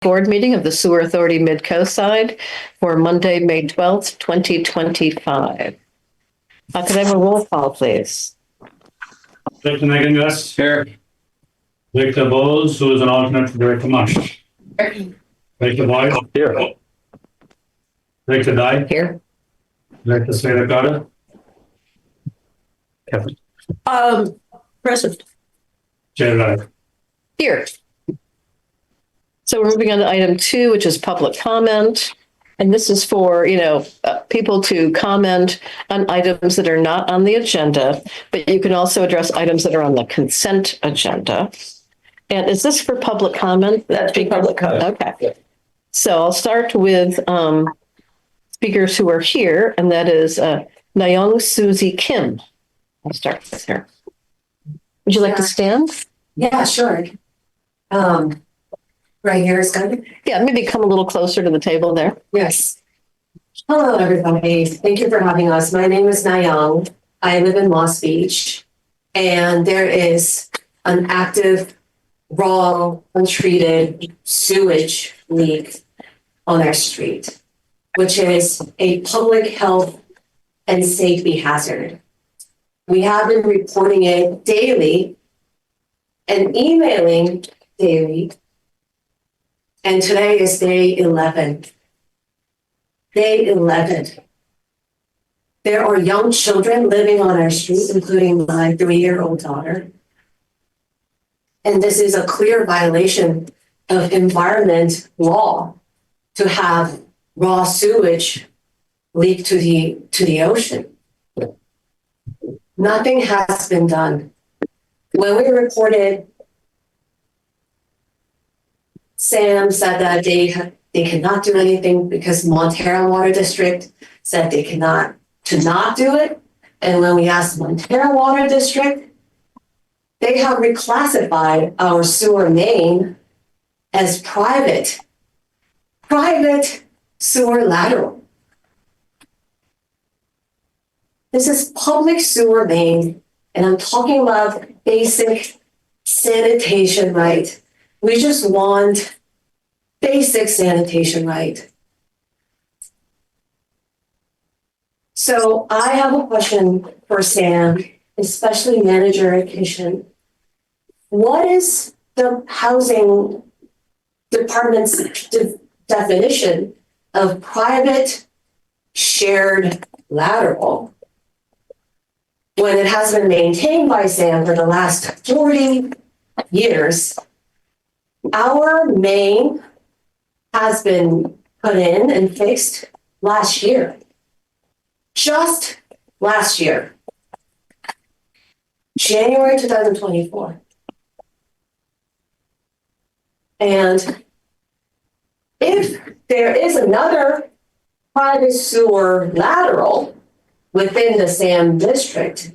Board meeting of the Sewer Authority Midcoastside for Monday, May 12th, 2025. Could I have a roll call, please? Director Megan Gus. Here. Director Bowles, who is an alternate for Director Marsh. Director Boyd. Here. Director Dye. Here. Director Slater Carter. Kevin. Present. Chair Wright. Here. So we're moving on to item 2, which is public comment. And this is for, people to comment on items that are not on the agenda, but you can also address items that are on the consent agenda. And is this for public comment? That's for public comment. Okay. Yeah. So I'll start with speakers who are here, and that is Nayong Susie Kim. I'll start with her. Would you like to stand? Yeah, sure. Right here is good. Yeah, maybe come a little closer to the table there. Yes. Hello, everybody. Thank you for having us. My name is Nayang. I live in Moss Beach, and there is an active, raw, untreated sewage leak on our street, which is a public health and safety hazard. We have been reporting it daily and emailing daily. And today is day 11. Day 11. There are young children living on our street, including my 3-year-old daughter. And this is a clear violation of environment law to have raw sewage leak to the ocean. Nothing has been done. When we reported, Sam said that they cannot do anything because Montero Water District said they cannot do it. And when we asked Montero Water District, they have reclassified our sewer main as private sewer lateral. This is public sewer main, and I'm talking about basic sanitation right. We just want basic sanitation right. So I have a question for Sam, especially manager education. What is the housing department's definition of private shared lateral when it has been maintained by Sam for the last 40 years? Our main has been put in and fixed last year. Just last year. January 2024. And if there is another private sewer lateral within the SAM district,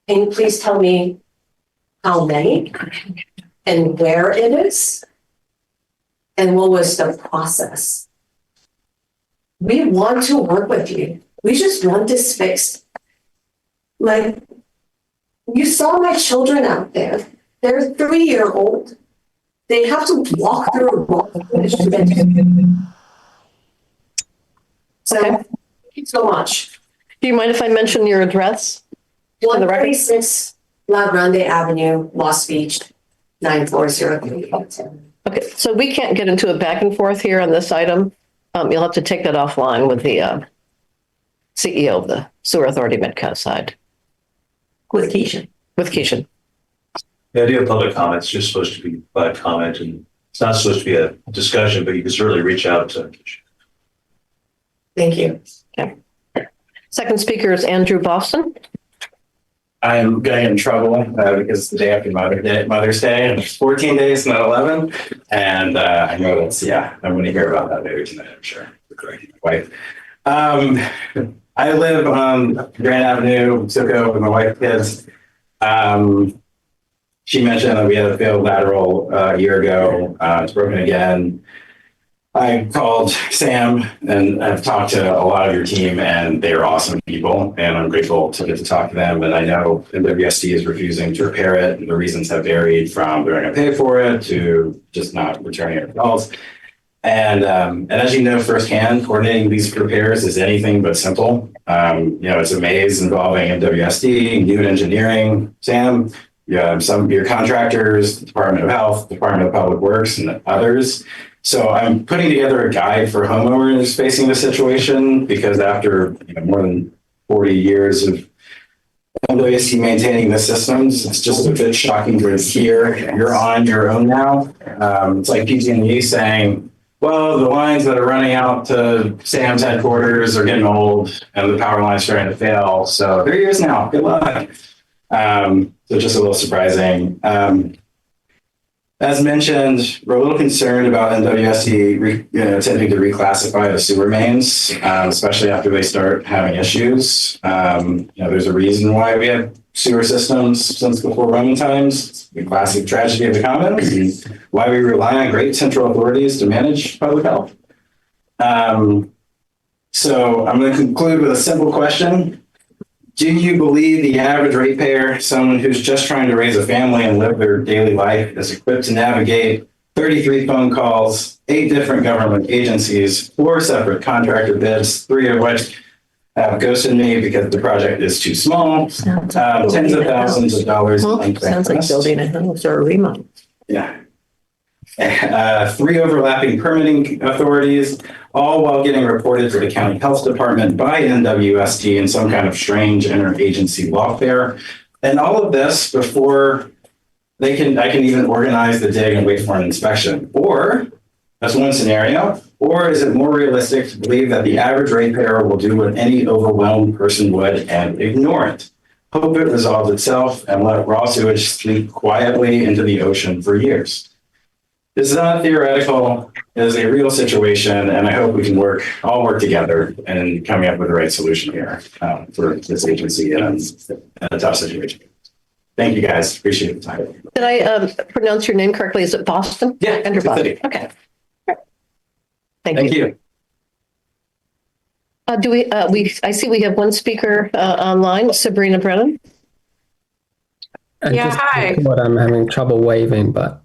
can you please tell me how many and where it is? And what was the process? We want to work with you. We just want this fixed. Like, you saw my children out there. They're 3-year-old. They have to walk through a rock. So, thank you so much. Do you mind if I mention your address? 136 La Grande Avenue, Moss Beach, 94033. Okay, so we can't get into a back and forth here on this item. You'll have to take that offline with the CEO of the Sewer Authority Midcoastside. With Keisha. With Keisha. The idea of public comment is just supposed to be by comment, and it's not supposed to be a discussion, but you can certainly reach out to Keisha. Thank you. Okay. Second speaker is Andrew Boston. I'm getting in trouble because it's the day after Mother's Day, and it's 14 days, not 11. And I know that's, I'm going to hear about that later tonight, I'm sure. With my wife. I live on Grand Avenue, Silco, with my wife and kids. She mentioned that we had a failed lateral a year ago. It's broken again. I called Sam and I've talked to a lot of your team and they're awesome people and I'm grateful to get to talk to them. And I know MWSD is refusing to repair it. The reasons have varied from they're going to pay for it to just not returning our calls. And as you know firsthand, coordinating these repairs is anything but simple. It's a maze involving MWSD, Newt Engineering, Sam, some of your contractors, Department of Health, Department of Public Works, and others. So I'm putting together a guide for homeowners facing this situation because after more than 40 years of MWSD maintaining the systems, it's just a bit shocking to hear you're on your own now. It's like PG&E saying, well, the lines that are running out to Sam's headquarters are getting old and the power line's starting to fail. So 3 years now, good luck. So just a little surprising. As mentioned, we're a little concerned about MWSD attempting to reclassify the sewer mains, especially after they start having issues. There's a reason why we have sewer systems since before Roman times. It's the classic tragedy of the commons, and why we rely on great central authorities to manage public health. So I'm going to conclude with a simple question. Do you believe the average ratepayer, someone who's just trying to raise a family and live their daily life, is equipped to navigate 33 phone calls, 8 different government agencies, 4 separate contractor bids, 3 of which have ghosted me because the project is too small, tens of thousands of dollars. Sounds like building a house or a remodel. Yeah. 3 overlapping permitting authorities, all while getting reported to the county health department by NWSD in some kind of strange interagency lawfare. And all of this before I can even organize the dig and wait for an inspection. Or, that's one scenario, or is it more realistic to believe that the average ratepayer will do what any overwhelmed person would and ignore it? Hope it resolves itself and let raw sewage sleep quietly into the ocean for years. This is not theoretical, it is a real situation, and I hope we can all work together in coming up with the right solution here for this agency in a tough situation. Thank you guys, appreciate the time. Did I pronounce your name correctly? Is it Boston? Yeah, Andrew Boston. City. Okay. Thank Thank you. you. Do I see we have one speaker online, Sabrina Brennan. Yeah, hi. What I'm having trouble waving, but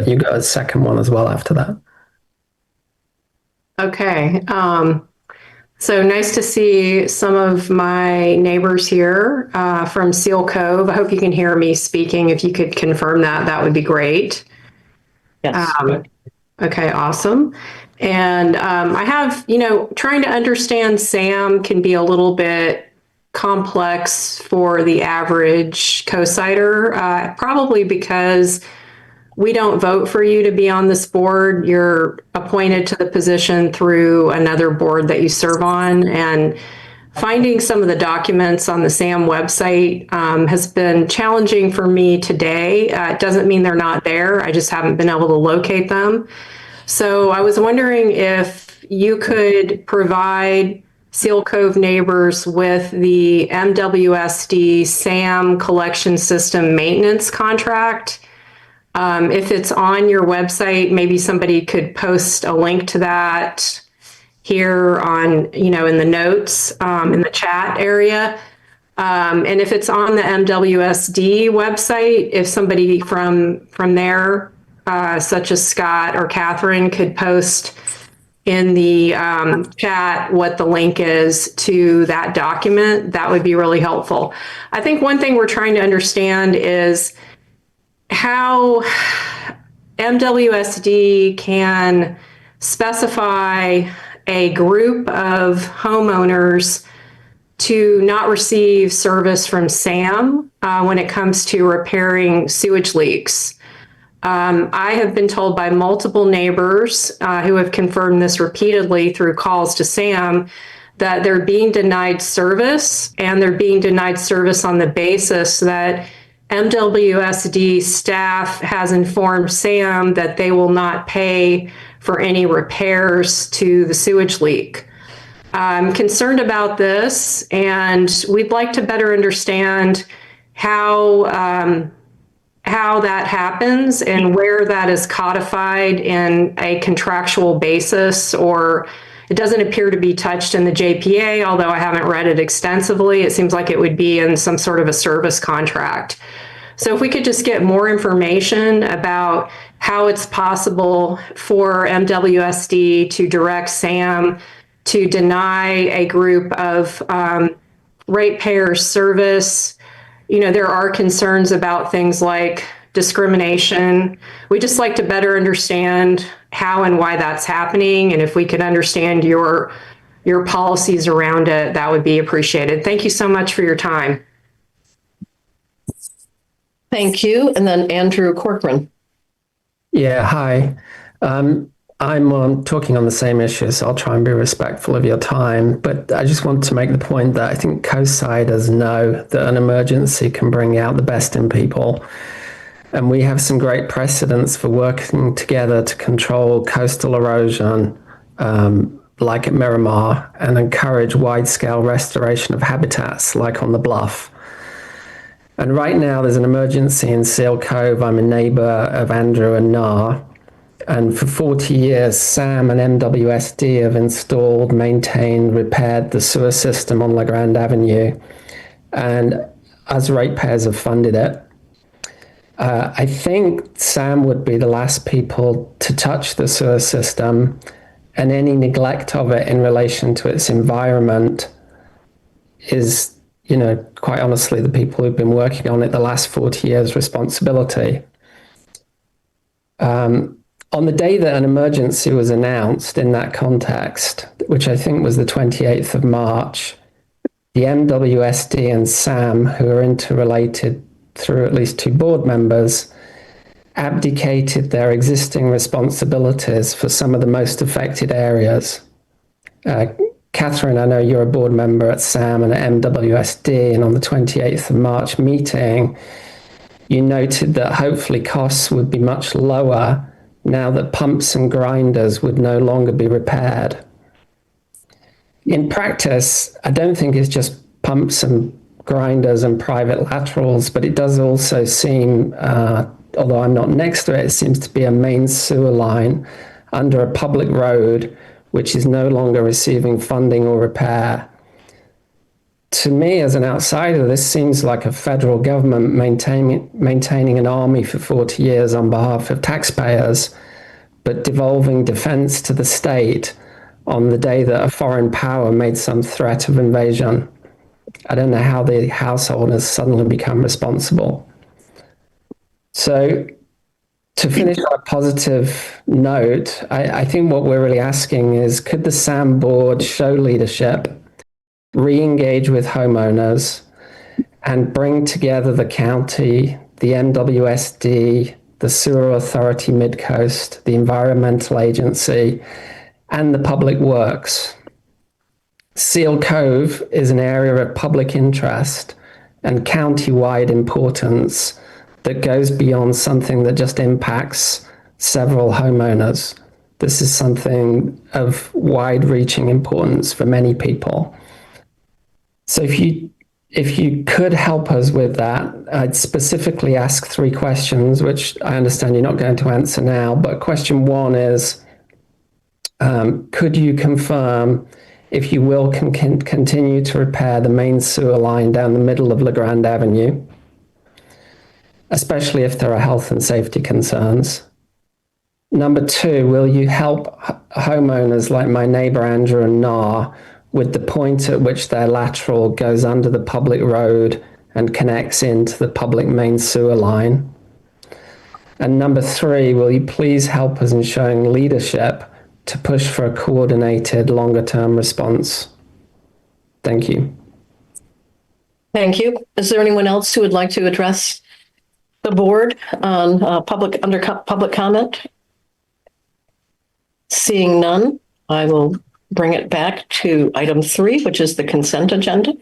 you got a second one as well after that. Okay. So nice to see some of my neighbors here from Seal Cove. I hope you can hear me speaking. If you could confirm that, that would be great. Yes. Okay, awesome. And I have, trying to understand SAM can be a little bit complex for the average co-sider, probably because we don't vote for you to be on this board. You're appointed to the position through another board that you serve on. And finding some of the documents on the SAM website has been challenging for me today. It doesn't mean they're not there. I just haven't been able to locate them. So I was wondering if you could provide Seal Cove neighbors with the MWSD SAM collection system maintenance contract. If it's on your website, maybe somebody could post a link to that here on, in the notes, in the chat area. And if it's on the MWSD website, if somebody from there, such as Scott or Catherine, could post in the chat what the link is to that document, that would be really helpful. I think one thing we're trying to understand is how MWSD can specify a group of homeowners to not receive service from SAM when it comes to repairing sewage leaks. I have been told by multiple neighbors who have confirmed this repeatedly through calls to SAM that they're being denied service, and they're being denied service on the basis that MWSD staff has informed SAM that they will not pay for any repairs to the sewage leak. I'm concerned about this, and we'd like to better understand how how that happens and where that is codified in a contractual basis, or it doesn't appear to be touched in the JPA, although I haven't read it extensively. It seems like it would be in some sort of a service contract. So if we could just get more information about how it's possible for MWSD to direct SAM to deny a group of ratepayers service. You know, there are concerns about things like discrimination. We just like to better understand how and why that's happening. And if we could understand your policies around it, that would be appreciated. Thank you so much for your time. Thank you. And then Andrew Corcoran. Yeah, hi. I'm talking on the same issue, so I'll try and be respectful of your time. But I just want to make the point that I think coastsiders know that an emergency can bring out the best in people. And we have some great precedents for working together to control coastal erosion, like at Miramar, and encourage wide-scale restoration of habitats, like on the Bluff. And right now, there's an emergency in Seal Cove. I'm a neighbor of Andrew and Nar. And for 40 years, SAM and MWSD have installed, maintained, repaired the sewer system on La Grande Avenue. And us ratepayers have funded it. I think SAM would be the last people to touch the sewer system, and any neglect of it in relation to its environment is, you know, quite honestly, the people who've been working on it the last 40 years' responsibility. On the day that an emergency was announced in that context, which I think was the 28th of March, the MWSD and SAM, who are interrelated through at least two board members, abdicated their existing responsibilities for some of the most affected areas. Catherine, I know you're a board member at SAM and at MWSD, and on the 28th of March meeting, you noted that hopefully costs would be much lower now that pumps and grinders would no longer be repaired. In practice, I don't think it's just pumps and grinders and private laterals, but it does also seem, although I'm not next to it, it seems to be a main sewer line under a public road, which is no longer receiving funding or repair. To me, as an outsider, this seems like a federal government maintaining an army for 40 years on behalf of taxpayers, but devolving defense to the state on the day that a foreign power made some threat of invasion. I don't know how the household has suddenly become responsible. So to finish on a positive note, I think what we're really asking is, could the SAM board show leadership, re-engage with homeowners, and bring together the county, the MWSD, the Sewer Authority Midcoast, the Environmental Agency, and the Public Works. Seal Cove is an area of public interest and county-wide importance that goes beyond something that just impacts several homeowners. This is something of wide-reaching importance for many people. So if you could help us with that, I'd specifically ask 3 questions, which I understand you're not going to answer now. But question 1 is, could you confirm if you will continue to repair the main sewer line down the middle of La Grande Avenue, especially if there are health and safety concerns? Number 2, will you help homeowners like my neighbor Andrew and Nar with the point at which their lateral goes under the public road and connects into the public main sewer line? And number 3, will you please help us in showing leadership to push for a coordinated longer-term response? Thank you. Thank you. Is there anyone else who would like to address the board on public comment? Seeing none, I will bring it back to item 3, which is the consent agenda.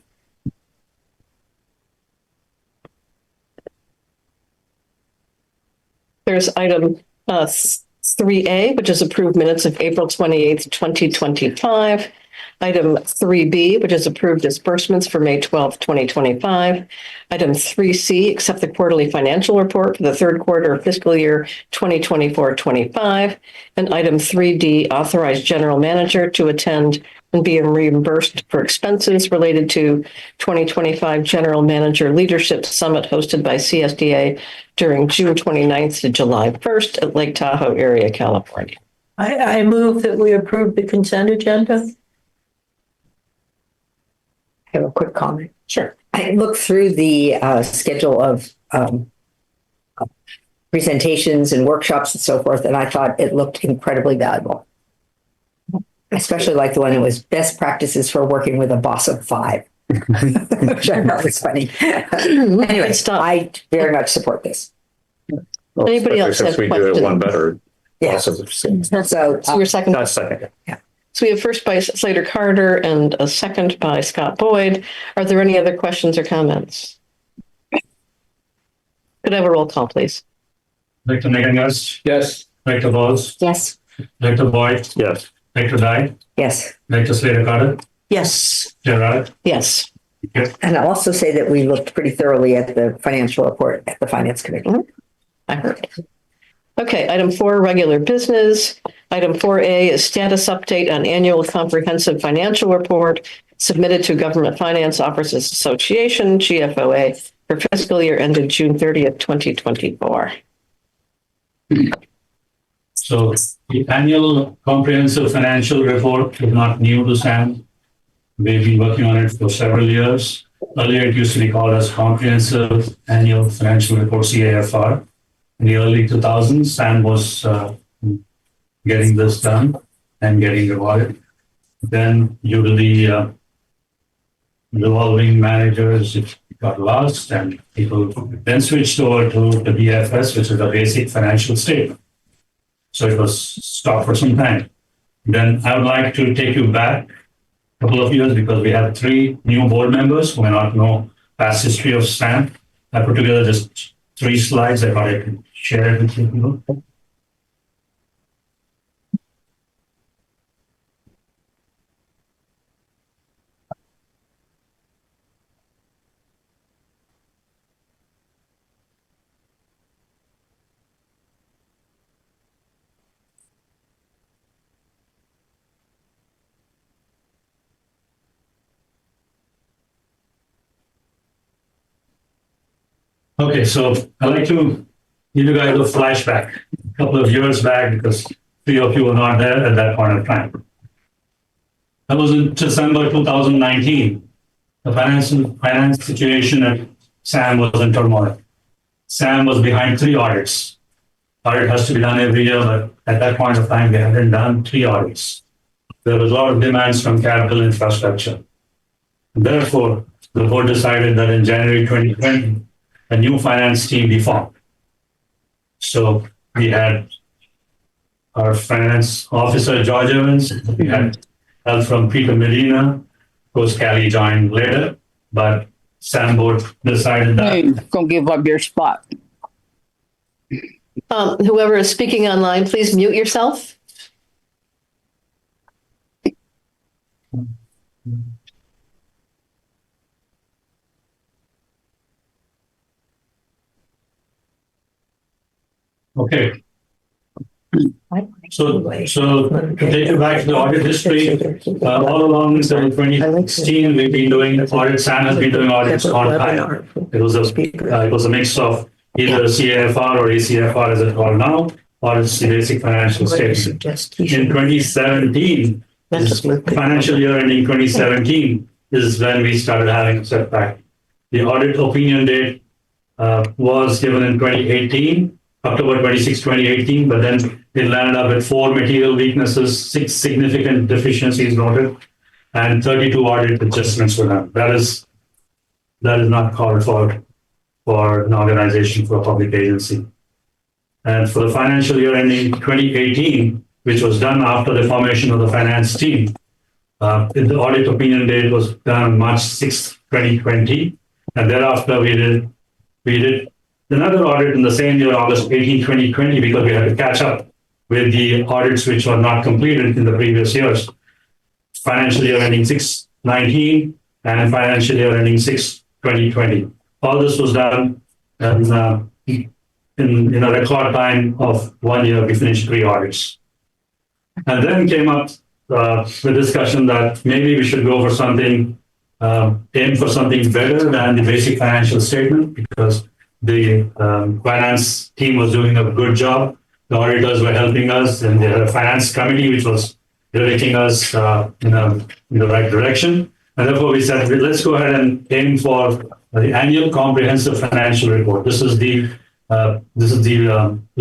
There's item 3A, which is approved minutes of April 28th, 2025. Item 3B, which is approved disbursements for May 12th, 2025. Item 3C, accept the quarterly financial report for the third quarter of fiscal year 2024-25. And item 3D, authorize general manager to attend and be reimbursed for expenses related to 2025 General Manager Leadership Summit hosted by CSDA during June 29th to July 1st at Lake Tahoe area, California. I move that we approve the consent agenda. I have a quick comment. Sure. I looked through the schedule of presentations and workshops and so forth, and I thought it looked incredibly valuable. I especially like the one that was best practices for working with a boss of 5, which I thought was funny. Anyway, I very much support this. Well, Anybody else have especially since we do it one better. Yeah. Also, So, So your second. Not second. So we have first by Slater Carter and a second by Scott Boyd. Are there any other questions or comments? Could I have a roll call, please? Director Megan-Gust, Yes. Director Bowles, yes. Director Boyd, Yes. Director Dye, Yes. Director Slater Carter, Yes. Chair Ryan. Yes. And I'll also say that we looked pretty thoroughly at the financial report at the Finance Committee. I heard. Okay, item 4, regular business. Item 4A is status update on annual comprehensive financial report submitted to Government Finance Officers Association, GFOA, for fiscal year ended June 30th, 2024. So the annual comprehensive financial report is not new to SAM. We've been working on it for several years. Earlier, it used to be called as Comprehensive Annual Financial Report, CAFR. In the early 2000s, SAM was getting this done and getting rewarded. Then due to the revolving managers, it got lost and people then switched over to the BFS, which is the basic financial statement. So it was stopped for some time. Then I would like to take you back a couple of years because we have 3 new board members who may not know past history of SAM. I put together just 3 slides. I thought I could share it with you. Okay, so I'd like to give you guys a flashback a couple of years back because 3 of you were not there at that point of time. That was in December 2019. The finance situation at SAM was in turmoil. SAM was behind 3 audits. Audit has to be done every year, but at that point of time, we hadn't done 3 audits. There was a lot of demands from capital infrastructure. Therefore, the board decided that in January 2020, a new finance team be formed. So we had our finance officer, George Evans. We had help from Peter Medina. Of course, Callie joined later, but SAM board decided that. Hey, don't give up your spot. Whoever is speaking online, please mute yourself. Okay. So to take you back to the audit history, all along since 2016, we've been doing audits. SAM has been doing audits on time. It was a mix of either CAFR or ACFR as it's called now, or it's the basic financial statement. In 2017, financial year ending 2017 is when we started having a setback. The audit opinion date was given in 2018. October 26, 2018, but then it landed up with 4 material weaknesses, 6 significant deficiencies noted, and 32 audit adjustments were done. That is not called for an organization, for a public agency. And for the financial year ending 2018, which was done after the formation of the finance team, the audit opinion date was done on March 6, 2020, and thereafter we did another audit in the same year, August 18, 2020, because we had to catch up with the audits which were not completed in the previous years. financial year ending 6/19 and financial year ending 6/2020. All this was done in a record time of 1 year. We finished 3 audits. And then came up the discussion that maybe we should go for something, aim for something better than the basic financial statement, because the finance team was doing a good job. The auditors were helping us, and they had a finance committee which was directing us in the right direction. And therefore, we said, let's go ahead and aim for the annual comprehensive financial report. This is the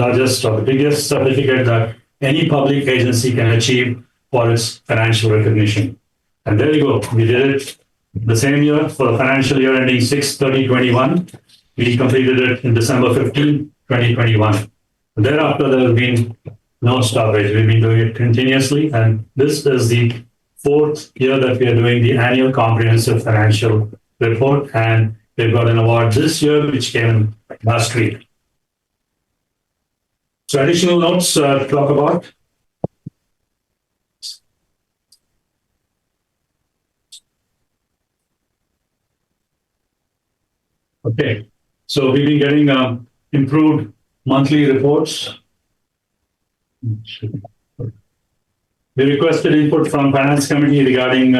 largest or the biggest certificate that any public agency can achieve for its financial recognition. And there you go. We did it the same year for the financial year ending 6/30/21. We completed it in December 15, 2021. Thereafter, there has been no stoppage. We've been doing it continuously. And this is the 4th year that we are doing the annual comprehensive financial report. And we've got an award this year, which came last week. So additional notes to talk about. Okay, so we've been getting improved monthly reports. We requested input from Finance Committee regarding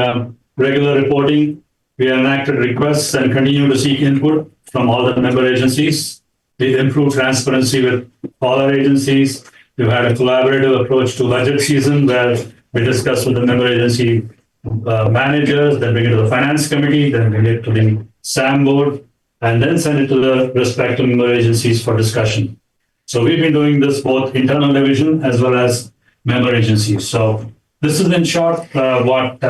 regular reporting. We enacted requests and continue to seek input from all the member agencies. We improve transparency with all our agencies. We've had a collaborative approach to budget season where we discuss with the member agency managers, then bring it to the Finance Committee, then bring it to the SAM board, and then send it to the respective member agencies for discussion. So we've been doing this both internal division as well as member agencies. So this is in short what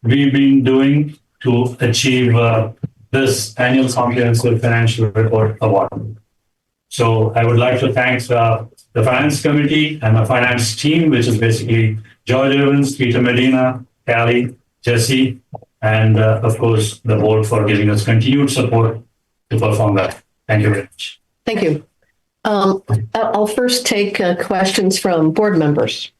we've been doing to achieve this annual comprehensive financial report award. So I would like to thank the Finance Committee and the finance team, which is basically George Evans, Peter Medina, Callie, Jesse, and of course the board for giving us continued support to perform that. Thank you very much. Thank you. I'll first take questions from board members.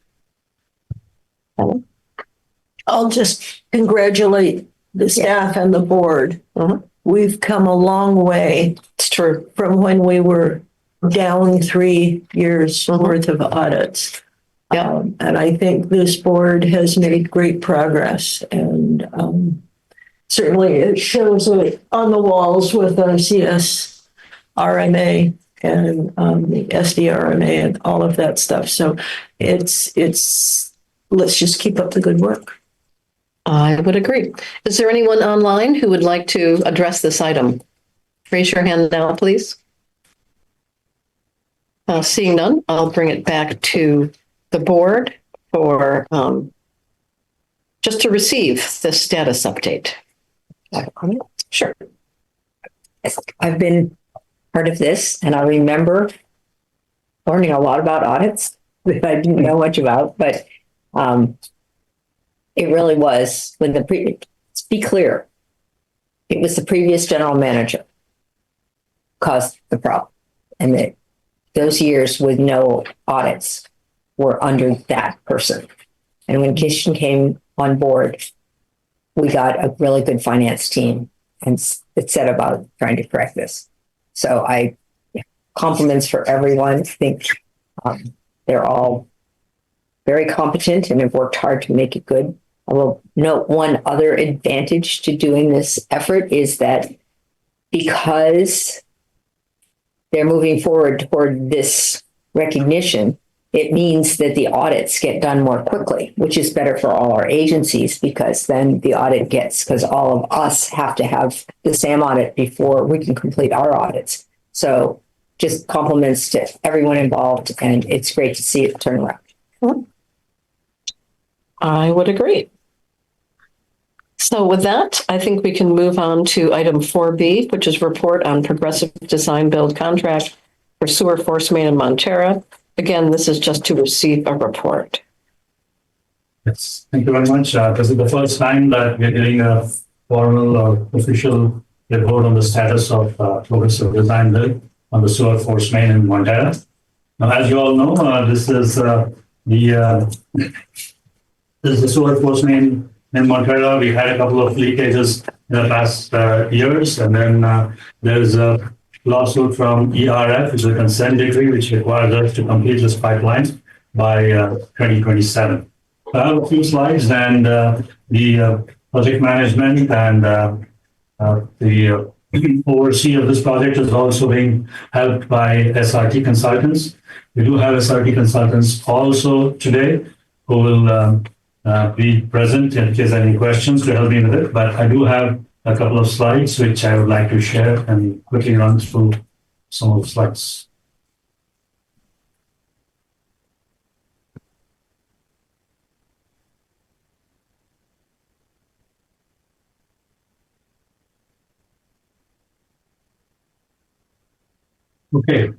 I'll just congratulate the staff and the board. We've come a long way. It's true. From when we were down 3 years worth of audits. Yeah. And I think this board has made great progress, and certainly it shows it on the walls with our CSRMA and the SDRMA and all of that stuff. So it's let's just keep up the good work. I would agree. Is there anyone online who would like to address this item? Raise your hand now, please. Seeing none, I'll bring it back to the board for just to receive the status update. Sure. I've been part of this, and I remember learning a lot about audits that I didn't know much about, but it really was when let's be clear, it was the previous general manager caused the problem, and that those years with no audits were under that person. And when Kishan came on board, we got a really good finance team, and it set about trying to correct this. So compliments for everyone. I think they're all very competent and have worked hard to make it good. I will note one other advantage to doing this effort is that because they're moving forward toward this recognition, it means that the audits get done more quickly, which is better for all our agencies, because then the audit because all of us have to have the SAM audit before we can complete our audits. So just compliments to everyone involved, and it's great to see it turn around. I would agree. So with that, I think we can move on to item 4B, which is report on progressive design build contract for sewer force main in Montera. Again, this is just to receive a report. Yes, thank you very much. This is the first time that we're getting a formal or official report on the status of progressive design build on the sewer force main in Montera. Now, as you all know, this is the sewer force main in Montreal, we had a couple of leakages in the past years. And then there's a lawsuit from ERF, which is a consent decree, which requires us to complete this pipeline by 2027. I have a few slides, and the project management and the oversee of this project is also being helped by SRT consultants. We do have SRT consultants also today who will be present in case any questions to help me with it. But I do have a couple of slides which I would like to share and quickly run through some of the slides. Okay,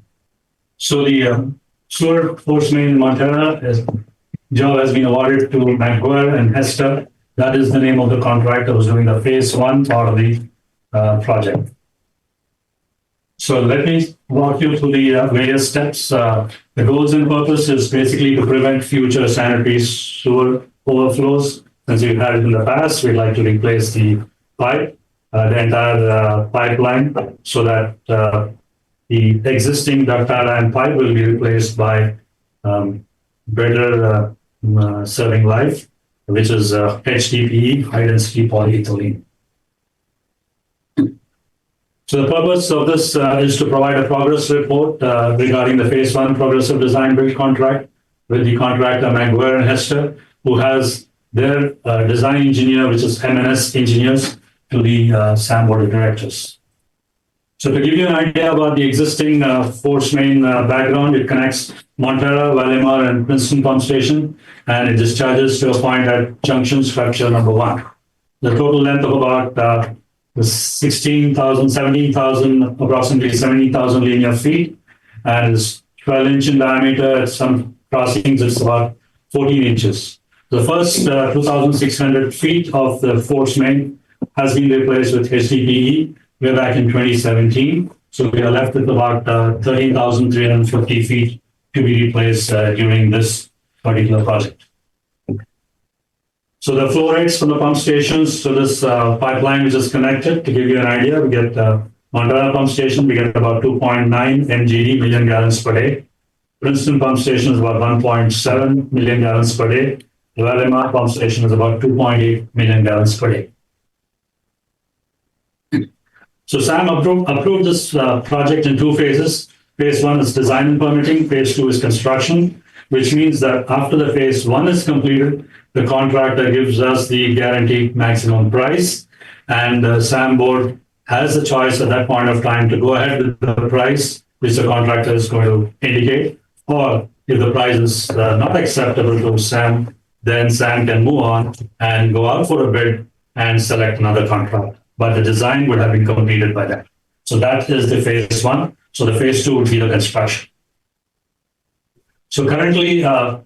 so the sewer force main in Montana job has been awarded to McGuire and Hester. That is the name of the contractor who's doing the phase one part of the project. So let me walk you through the various steps. The goals and purpose is basically to prevent future sanitary sewer overflows. Since we've had it in the past, we'd like to replace the pipe, the entire pipeline, so that the existing ductile iron pipe will be replaced by better serving life, which is HDPE, high density polyethylene. So the purpose of this is to provide a progress report regarding the phase one progressive design build contract with the contractor McGuire and Hester, who has their design engineer, which is M&S Engineers, to the SAM Board of Directors. So to give you an idea about the existing force main background, it connects Montana, Valimar, and Princeton pump station, and it discharges to a point at junction structure number 1. The total length of about 17,000, approximately 17,000 linear feet, and is 12-inch in diameter. At some crossings, it's about 14 inches. The first 2,600 feet of the force main has been replaced with HDPE. We're back in 2017, so we are left with about 13,350 feet to be replaced during this particular project. So the flow rates from the pump stations to this pipeline which is connected, to give you an idea, we get Montana pump station, we get about 2.9 MGD, million gallons per day. Princeton pump station is about 1.7 million gallons per day. The Valimar pump station is about 2.8 million gallons per day. So SAM approved this project in 2 phases. Phase 1 is design and permitting. Phase 2 is construction, which means that after the phase 1 is completed, the contractor gives us the guaranteed maximum price, and the SAM board has the choice at that point of time to go ahead with the price which the contractor is going to indicate, or if the price is not acceptable to SAM, then SAM can move on and go out for a bid and select another contract. But the design would have been completed by then. So that is the phase 1. So the phase 2 would be the construction. So currently,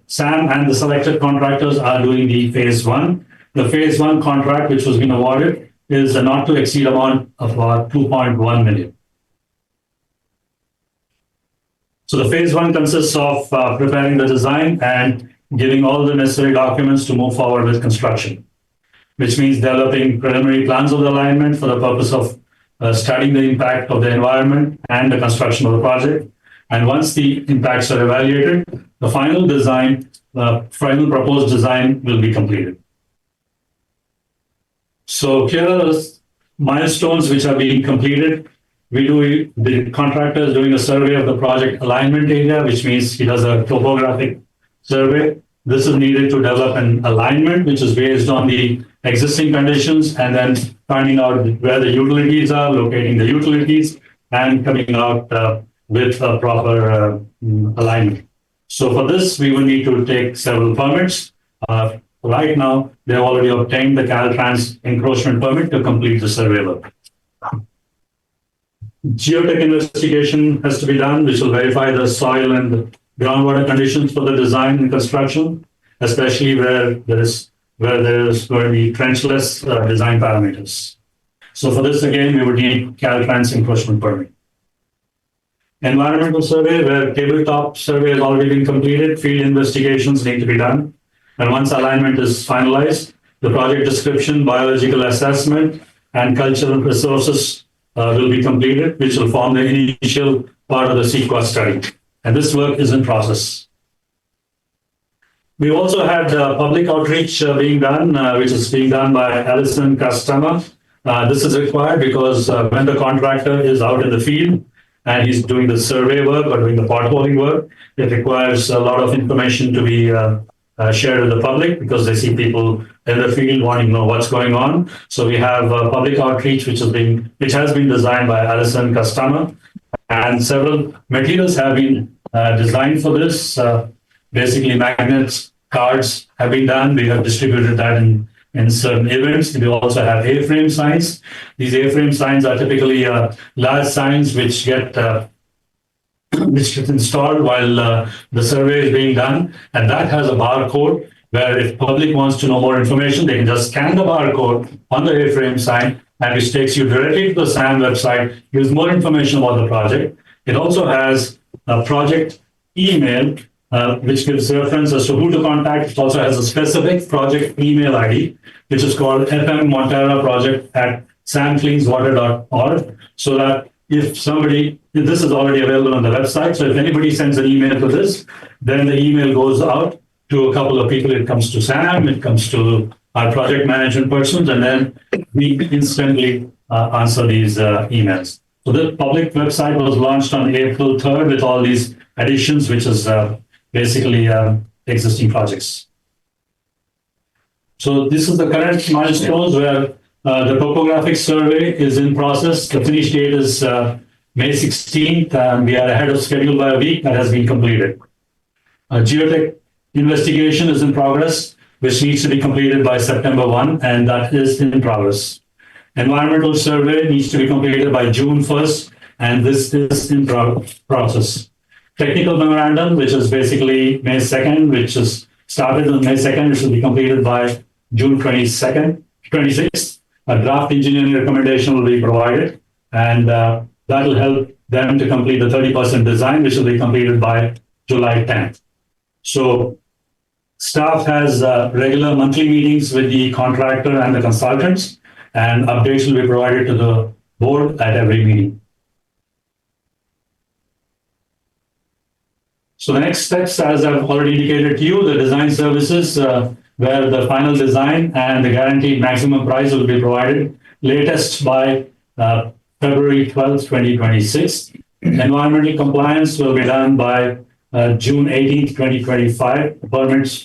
SAM and the selected contractors are doing the phase 1. The phase 1 contract, which was being awarded, is a not to exceed amount of about 2.1 million. So the phase 1 consists of preparing the design and giving all the necessary documents to move forward with construction, which means developing preliminary plans of the alignment for the purpose of studying the impact of the environment and the construction of the project. And once the impacts are evaluated, the final design, final proposed design will be completed. So here are the milestones which are being completed. The contractor is doing a survey of the project alignment area, which means he does a topographic survey. This is needed to develop an alignment, which is based on the existing conditions, and then finding out where the utilities are, locating the utilities, and coming out with a proper alignment. So for this, we will need to take several permits. Right now, they have already obtained the Caltrans encroachment permit to complete the survey work. Geotech investigation has to be done, which will verify the soil and the groundwater conditions for the design and construction, especially where there is going to be trenchless design parameters. So for this, again, we would need Caltrans encroachment permit. Environmental survey, where tabletop survey has already been completed, field investigations need to be done. And once alignment is finalized, the project description, biological assessment, and cultural resources will be completed, which will form the initial part of the CEQA study. And this work is in process. We also had public outreach being done, which is being done by Allison Customer. This is required because when the contractor is out in the field and he's doing the survey work or doing the potholing work, it requires a lot of information to be shared with the public because they see people in the field wanting to know what's going on. So we have public outreach, which has been designed by Allison Customer, and several materials have been designed for this. Basically, magnets, cards have been done. We have distributed that in certain events. We also have A-frame signs. These A-frame signs are typically large signs which get installed while the survey is being done. And that has a barcode where if public wants to know more information, they can just scan the barcode on the A-frame sign, and which takes you directly to the SAM website, gives more information about the project. It also has a project email, which gives reference as to who to contact. It also has a specific project email ID, which is called fmmonteraproject@samcleanswater.org, so that if this is already available on the website, so if anybody sends an email to this, then the email goes out to a couple of people. It comes to SAM, it comes to our project management persons, and then we instantly answer these emails. So the public website was launched on April 3rd with all these additions, which is basically existing projects. So this is the current milestones where the topographic survey is in process. The finish date is May 16th, and we are ahead of schedule by a week. That has been completed. Geotech investigation is in progress, which needs to be completed by September 1, and that is in progress. Environmental survey needs to be completed by June 1st, and this is in process. Technical memorandum, which is basically May 2nd, which is started on May 2nd, which will be completed by June 26th. A draft engineering recommendation will be provided, and that will help them to complete the 30% design, which will be completed by July 10th. So staff has regular monthly meetings with the contractor and the consultants, and updates will be provided to the board at every meeting. So the next steps, as I've already indicated to you, the design services, where the final design and the guaranteed maximum price will be provided latest by February 12th, 2026. Environmental compliance will be done by June 18th, 2025,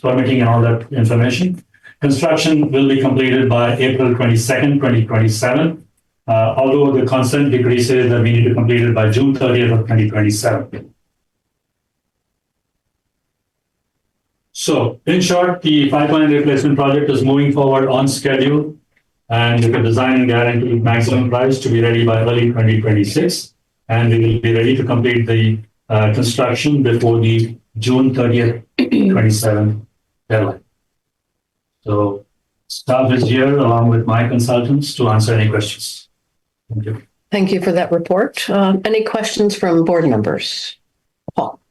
permitting and all that information. Construction will be completed by April 22nd, 2027, although the consent decree says that we need to complete it by June 30th of 2027. So, in short, the pipeline replacement project is moving forward on schedule, and with the design and guaranteed maximum price to be ready by early 2026, and we will be ready to complete the construction before the June 30th, 27 deadline. So, staff is here along with my consultants to answer any questions. Thank you. Thank you for that report. Any questions from board members? Paul.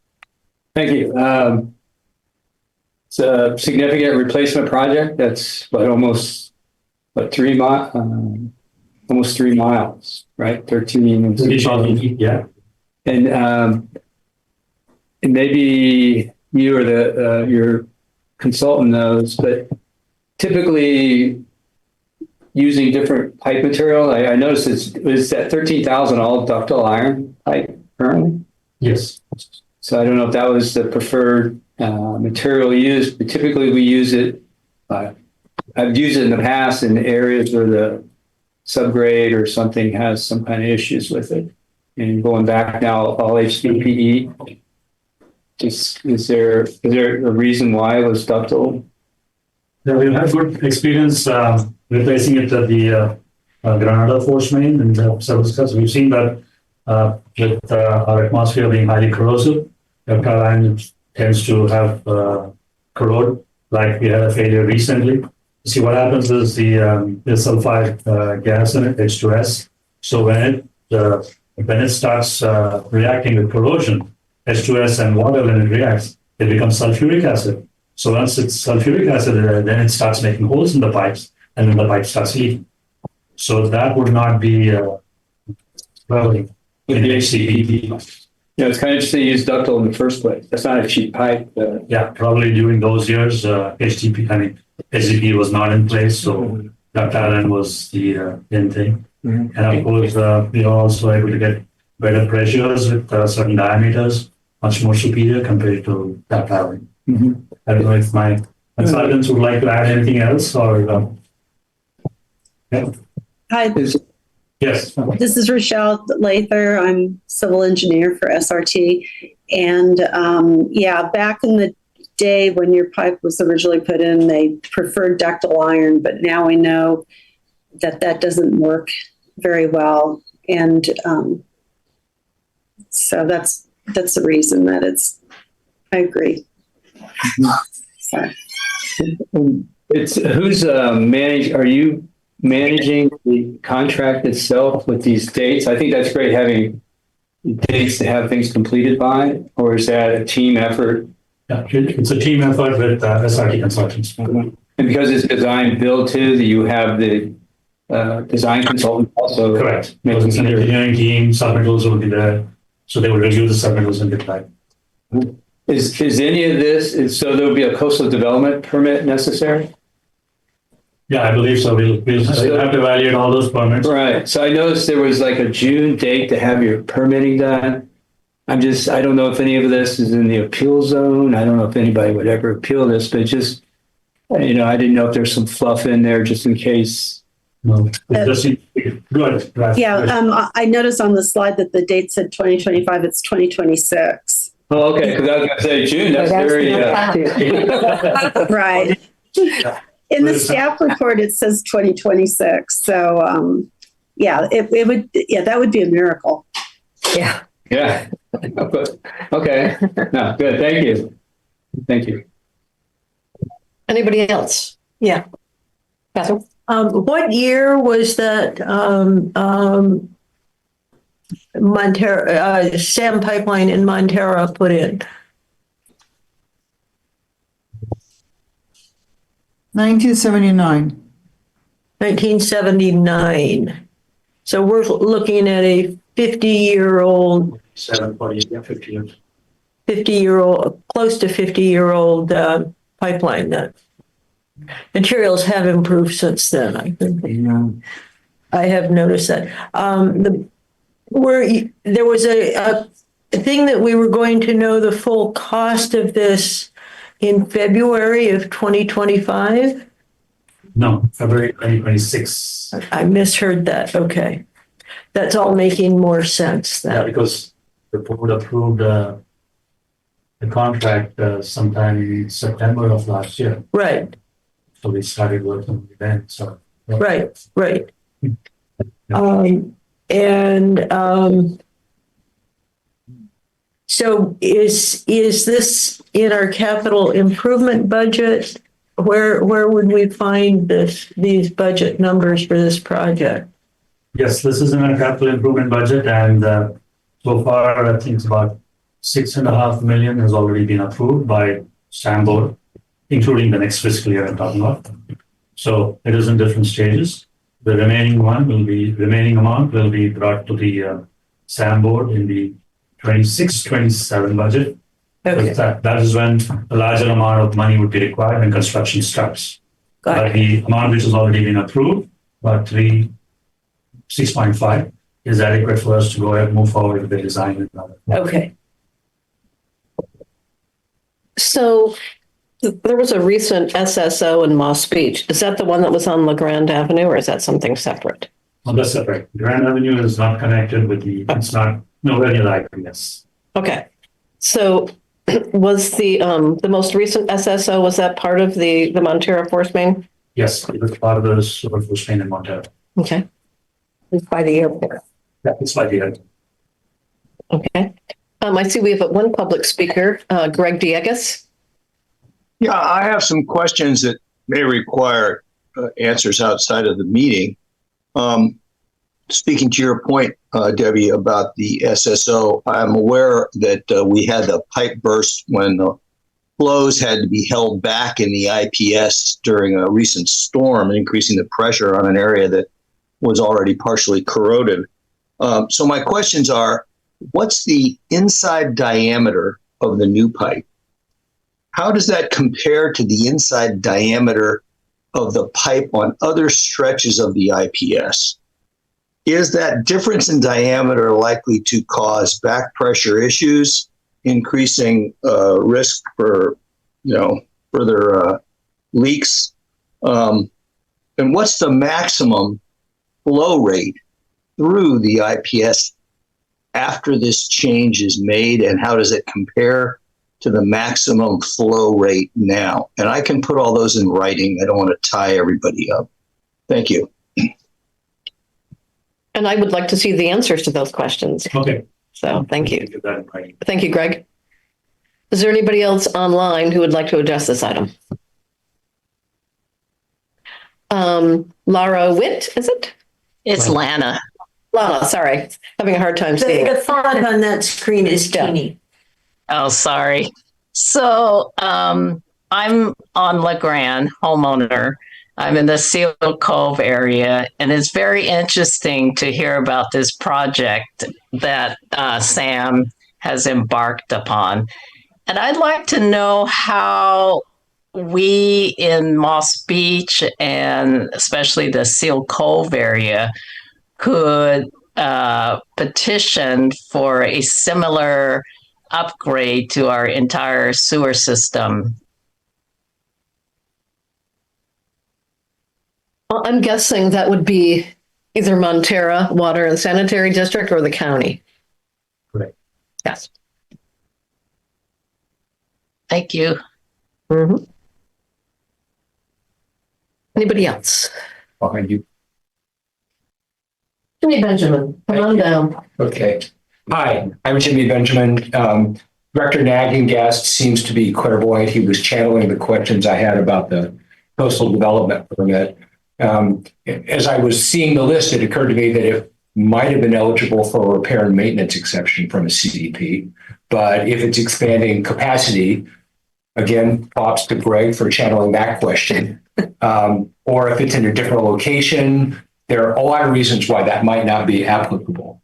Thank you. It's a significant replacement project. That's almost 3 miles, almost 3 miles, right? 13 and 16. Yeah. And maybe you or your consultant knows, but typically using different pipe material. I noticed it's that 13,000 all ductile iron pipe currently. Yes. So I don't know if that was the preferred material used, but typically we use it. I've used it in the past in areas where the subgrade or something has some kind of issues with it. And going back now, all HDPE. Is there a reason why it was ductile? Yeah, we've had good experience replacing it at the Granada force main and several stuff. We've seen that with our atmosphere being highly corrosive, ductile iron tends to have corrode, like we had a failure recently. See, what happens is the sulfide gas in it, H2S. So when it starts reacting with corrosion, H2S and water, when it reacts, it becomes sulfuric acid. So once it's sulfuric acid, then it starts making holes in the pipes, and then the pipe starts leaking. So that would not be well in HDPE. Yeah, it's kind of interesting to use ductile in the first place. That's not a cheap pipe. Yeah, probably during those years, HDPE was not in place, so ductile iron was the in thing. And of course, we are also able to get better pressures with certain diameters, much more superior compared to ductile iron. I don't know if my consultants would like to add anything else or. Yeah. Hi, Yes. this is Rochelle Lather. I'm civil engineer for SRT. And yeah, back in the day when your pipe was originally put in, they preferred ductile iron, but now we know that that doesn't work very well. And so that's the reason that I agree. So. It's who's are you managing the contract itself with these dates? I think that's great having dates to have things completed by, or is that a team effort? Yeah, it's a team effort with SRT consultants. And because it's design build too, that you have the design consultant also. Correct. Because it's an engineering team, submittals will be there. So they will review the submittals and get back. Is any of this, so there'll be a coastal development permit necessary? Yeah, I believe so. We'll have to evaluate all those permits. Right. So I noticed there was like a June date to have your permitting done. I don't know if any of this is in the appeal zone. I don't know if anybody would ever appeal this, but just, I didn't know if there's some fluff in there just in case. No, just good. Yeah, I noticed on the slide that the date said 2025, it's 2026. Oh, okay. Because I was going to say June, that's very. Right. In the staff report, it says 2026. So, yeah, that would be a miracle. Yeah. Yeah. Okay. No, good. Thank you. Thank you. Anybody else? Yeah. Catherine? What year was that Montero SAM pipeline in Montero put in? 1979. 1979. So we're looking at a 50-year-old, 50 years. 50-year-old, close to 50-year-old pipeline. That materials have improved since then. I think. Yeah. I have noticed that. There was a thing that we were going to know the full cost of this in February of 2025. No, February 2026. I misheard that. Okay. That's all making more sense Yeah, then. because the board approved the contract sometime in September of last year. Right, So we started working then. So right. So is this in our capital improvement budget? Where would we find these budget numbers for this project? yes, this is in our capital improvement budget, and so far I think it's about 6.5 million has already been approved by SAM board, including the next fiscal year I'm talking about. So it is in different stages. The remaining amount will be brought to the SAM board in the 26-27 budget. Okay, That is when a larger amount of money would be required when construction starts. got But it. the amount which has already been approved, about 6.5, is adequate for us to go ahead and move forward with the design. Okay. So there was a recent SSO in Moss Beach. Is that the one that was on LeGrand Avenue, or is that something separate? Well, that's separate. Grand Avenue is not connected with it's not nowhere near the IPS. Okay. So was the most recent SSO, was that part of the Montero Force Main? Yes, it was part of the Super Force Main in Montero. Okay. It's by the airport. Yeah, it's like the end. Okay. I see we have one public speaker, Greg Diegas. Yeah, I have some questions that may require answers outside of the meeting. Speaking to your point, Debbie, about the SSO, I'm aware that we had a pipe burst when flows had to be held back in the IPS during a recent storm, increasing the pressure on an area that was already partially corroded. So my questions are, what's the inside diameter of the new pipe? How does that compare to the inside diameter of the pipe on other stretches of the IPS? Is that difference in diameter likely to cause back pressure issues, increasing risk for, further leaks? And what's the maximum flow rate through the IPS after this change is made, and how does it compare to the maximum flow rate now? And I can put all those in writing. I don't want to tie everybody up. Thank you. And I would like to see the answers to those questions. Okay. So thank you. Get that in writing. Thank you, Greg. Is there anybody else online who would like to address this item? Lara Witt, is it? It's Lana. Lana, sorry. Having a hard time seeing The it. font on that screen is teeny. Oh, sorry. So I'm on LeGrand, homeowner. I'm in the Seal Cove area, and it's very interesting to hear about this project that Sam has embarked upon. And I'd like to know how we in Moss Beach and especially the Seal Cove area could petition for a similar upgrade to our entire sewer system. Well, I'm guessing that would be either Montera Water and Sanitary District or the county. Correct. Yes. Thank you. Mm-hmm. Anybody else? Behind you. Jimmy Benjamin, come on down. Okay. Hi, I'm Jimmy Benjamin. Director Naggingast seems to be clairvoyant. He was channeling the questions I had about the coastal development permit. As I was seeing the list, it occurred to me that it might have been eligible for a repair and maintenance exception from a CDP. But if it's expanding capacity, again, props to Greg for channeling that question. Or if it's in a different location, there are a lot of reasons why that might not be applicable.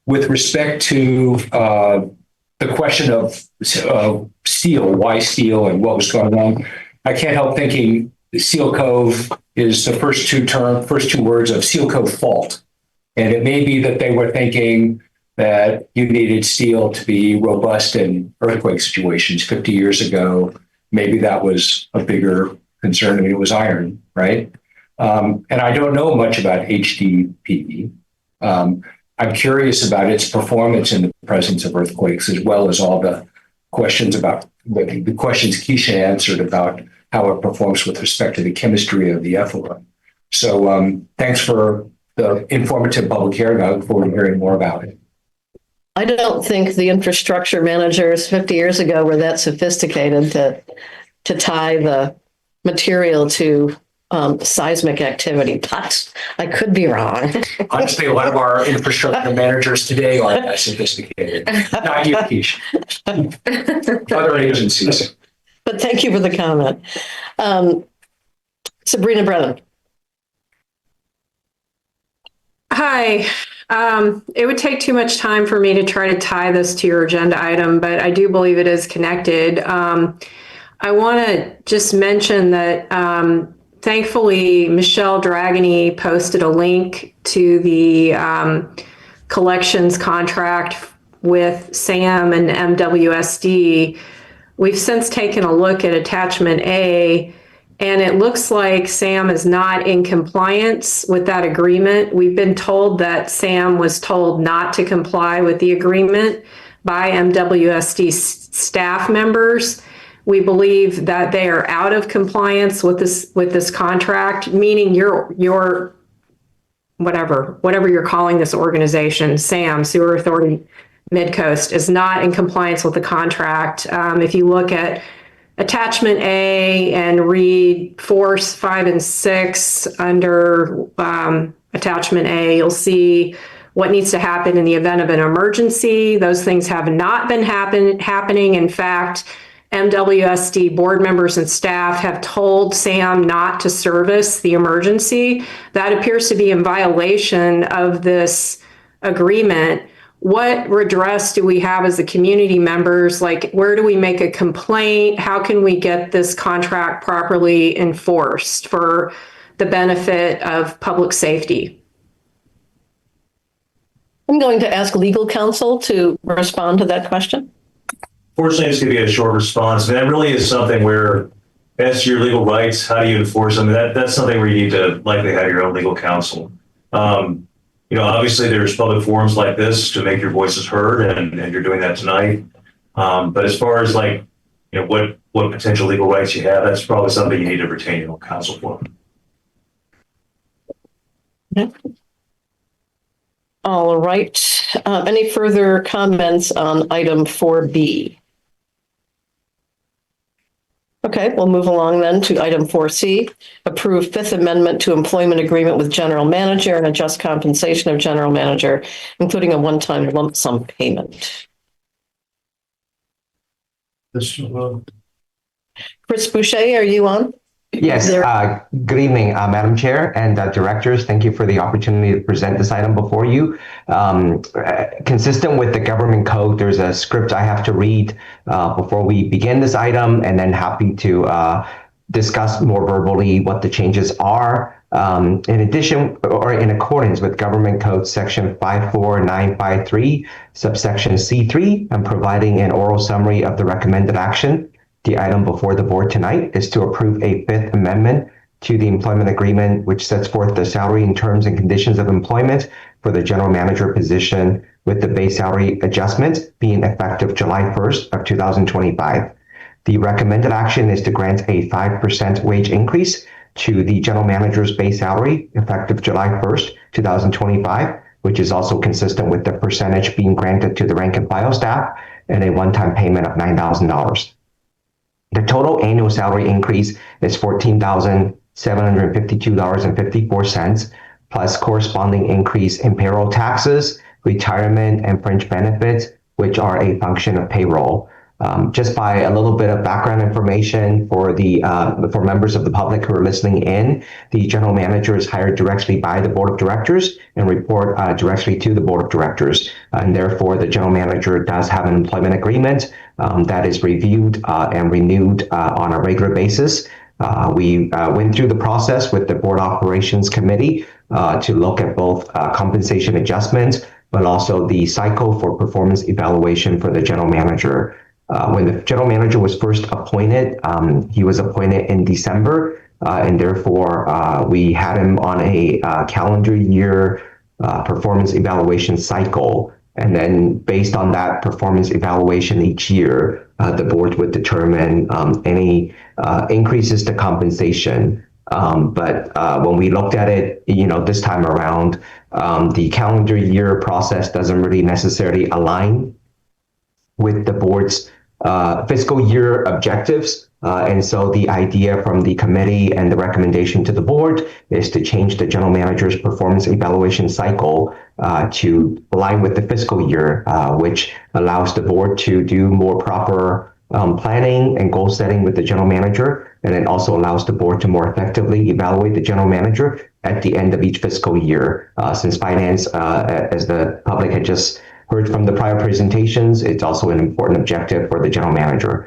With respect to the question of steel, why steel and what was going on, I can't help thinking Seal Cove is the first two words of Seal Cove fault. And it may be that they were thinking that you needed steel to be robust in earthquake situations 50 years ago. Maybe that was a bigger concern. I mean, it was iron, right? And I don't know much about HDPE. I'm curious about its performance in the presence of earthquakes, as well as all the questions about the questions Keisha answered about how it performs with respect to the chemistry of the effluent. So thanks for the informative public hearing. I look forward to hearing more about it. I don't think the infrastructure managers 50 years ago were that sophisticated to tie the material to seismic activity, but I could be wrong. Honestly, a lot of our infrastructure managers today aren't that sophisticated. Not you, Keisha. Other agencies. But thank you for the comment. Sabrina Brennan. Hi. It would take too much time for me to try to tie this to your agenda item, but I do believe it is connected. I want to just mention that thankfully, Michelle Dragony posted a link to the collections contract with SAM and MWSD. We've since taken a look at attachment A, and it looks like SAM is not in compliance with that agreement. We've been told that SAM was told not to comply with the agreement by MWSD staff members. We believe that they are out of compliance with this contract, meaning your whatever you're calling this organization, SAM, Sewer Authority Midcoast, is not in compliance with the contract. If you look at attachment A and read 4, 5, and 6 under attachment A, you'll see what needs to happen in the event of an emergency. Those things have not been happening. In fact, MWSD board members and staff have told Sam not to service the emergency. That appears to be in violation of this agreement. What redress do we have as the community members? Like, where do we make a complaint? How can we get this contract properly enforced for the benefit of public safety? I'm going to ask legal counsel to respond to that question. Fortunately, it's going to be a short response. And that really is something where, as to your legal rights, how do you enforce them? That's something where you need to likely have your own legal counsel. Obviously there's public forums like this to make your voices heard, and you're doing that tonight. But as far as what potential legal rights you have, that's probably something you need to retain your own counsel for. Okay. All right. Any further comments on item 4B? Okay, we'll move along then to item 4C, approve Fifth Amendment to Employment Agreement with General Manager and adjust compensation of General Manager, including a one-time lump sum payment. Chris Boucher, are you on? Yes, good evening, Madam Chair and directors. Thank you for the opportunity to present this item before you. Consistent with the government code, there's a script I have to read before we begin this item, and then happy to discuss more verbally what the changes are. In addition, or in accordance with Government Code Section 54953, subsection C3, I'm providing an oral summary of the recommended action. The item before the board tonight is to approve a Fifth Amendment to the employment agreement, which sets forth the salary and terms and conditions of employment for the general manager position, with the base salary adjustment being effective July 1st of 2025. The recommended action is to grant a 5% wage increase to the general manager's base salary effective July 1st, 2025, which is also consistent with the percentage being granted to the rank and file staff, and a one-time payment of $9,000. The total annual salary increase is $14,752.54, plus corresponding increase in payroll taxes, retirement, and fringe benefits, which are a function of payroll. Just by a little bit of background information for members of the public who are listening in, the general manager is hired directly by the board of directors and report directly to the board of directors. And therefore, the general manager does have an employment agreement that is reviewed and renewed on a regular basis. We went through the process with the board operations committee to look at both compensation adjustments, but also the cycle for performance evaluation for the general manager. When the general manager was first appointed, he was appointed in December, and therefore we had him on a calendar year performance evaluation cycle. And then based on that performance evaluation each year, the board would determine any increases to compensation. But when we looked at it, this time around, the calendar year process doesn't really necessarily align with the board's fiscal year objectives. And so the idea from the committee and the recommendation to the board is to change the general manager's performance evaluation cycle to align with the fiscal year, which allows the board to do more proper planning and goal setting with the general manager. And it also allows the board to more effectively evaluate the general manager at the end of each fiscal year. Since finance, as the public had just heard from the prior presentations, it's also an important objective for the general manager.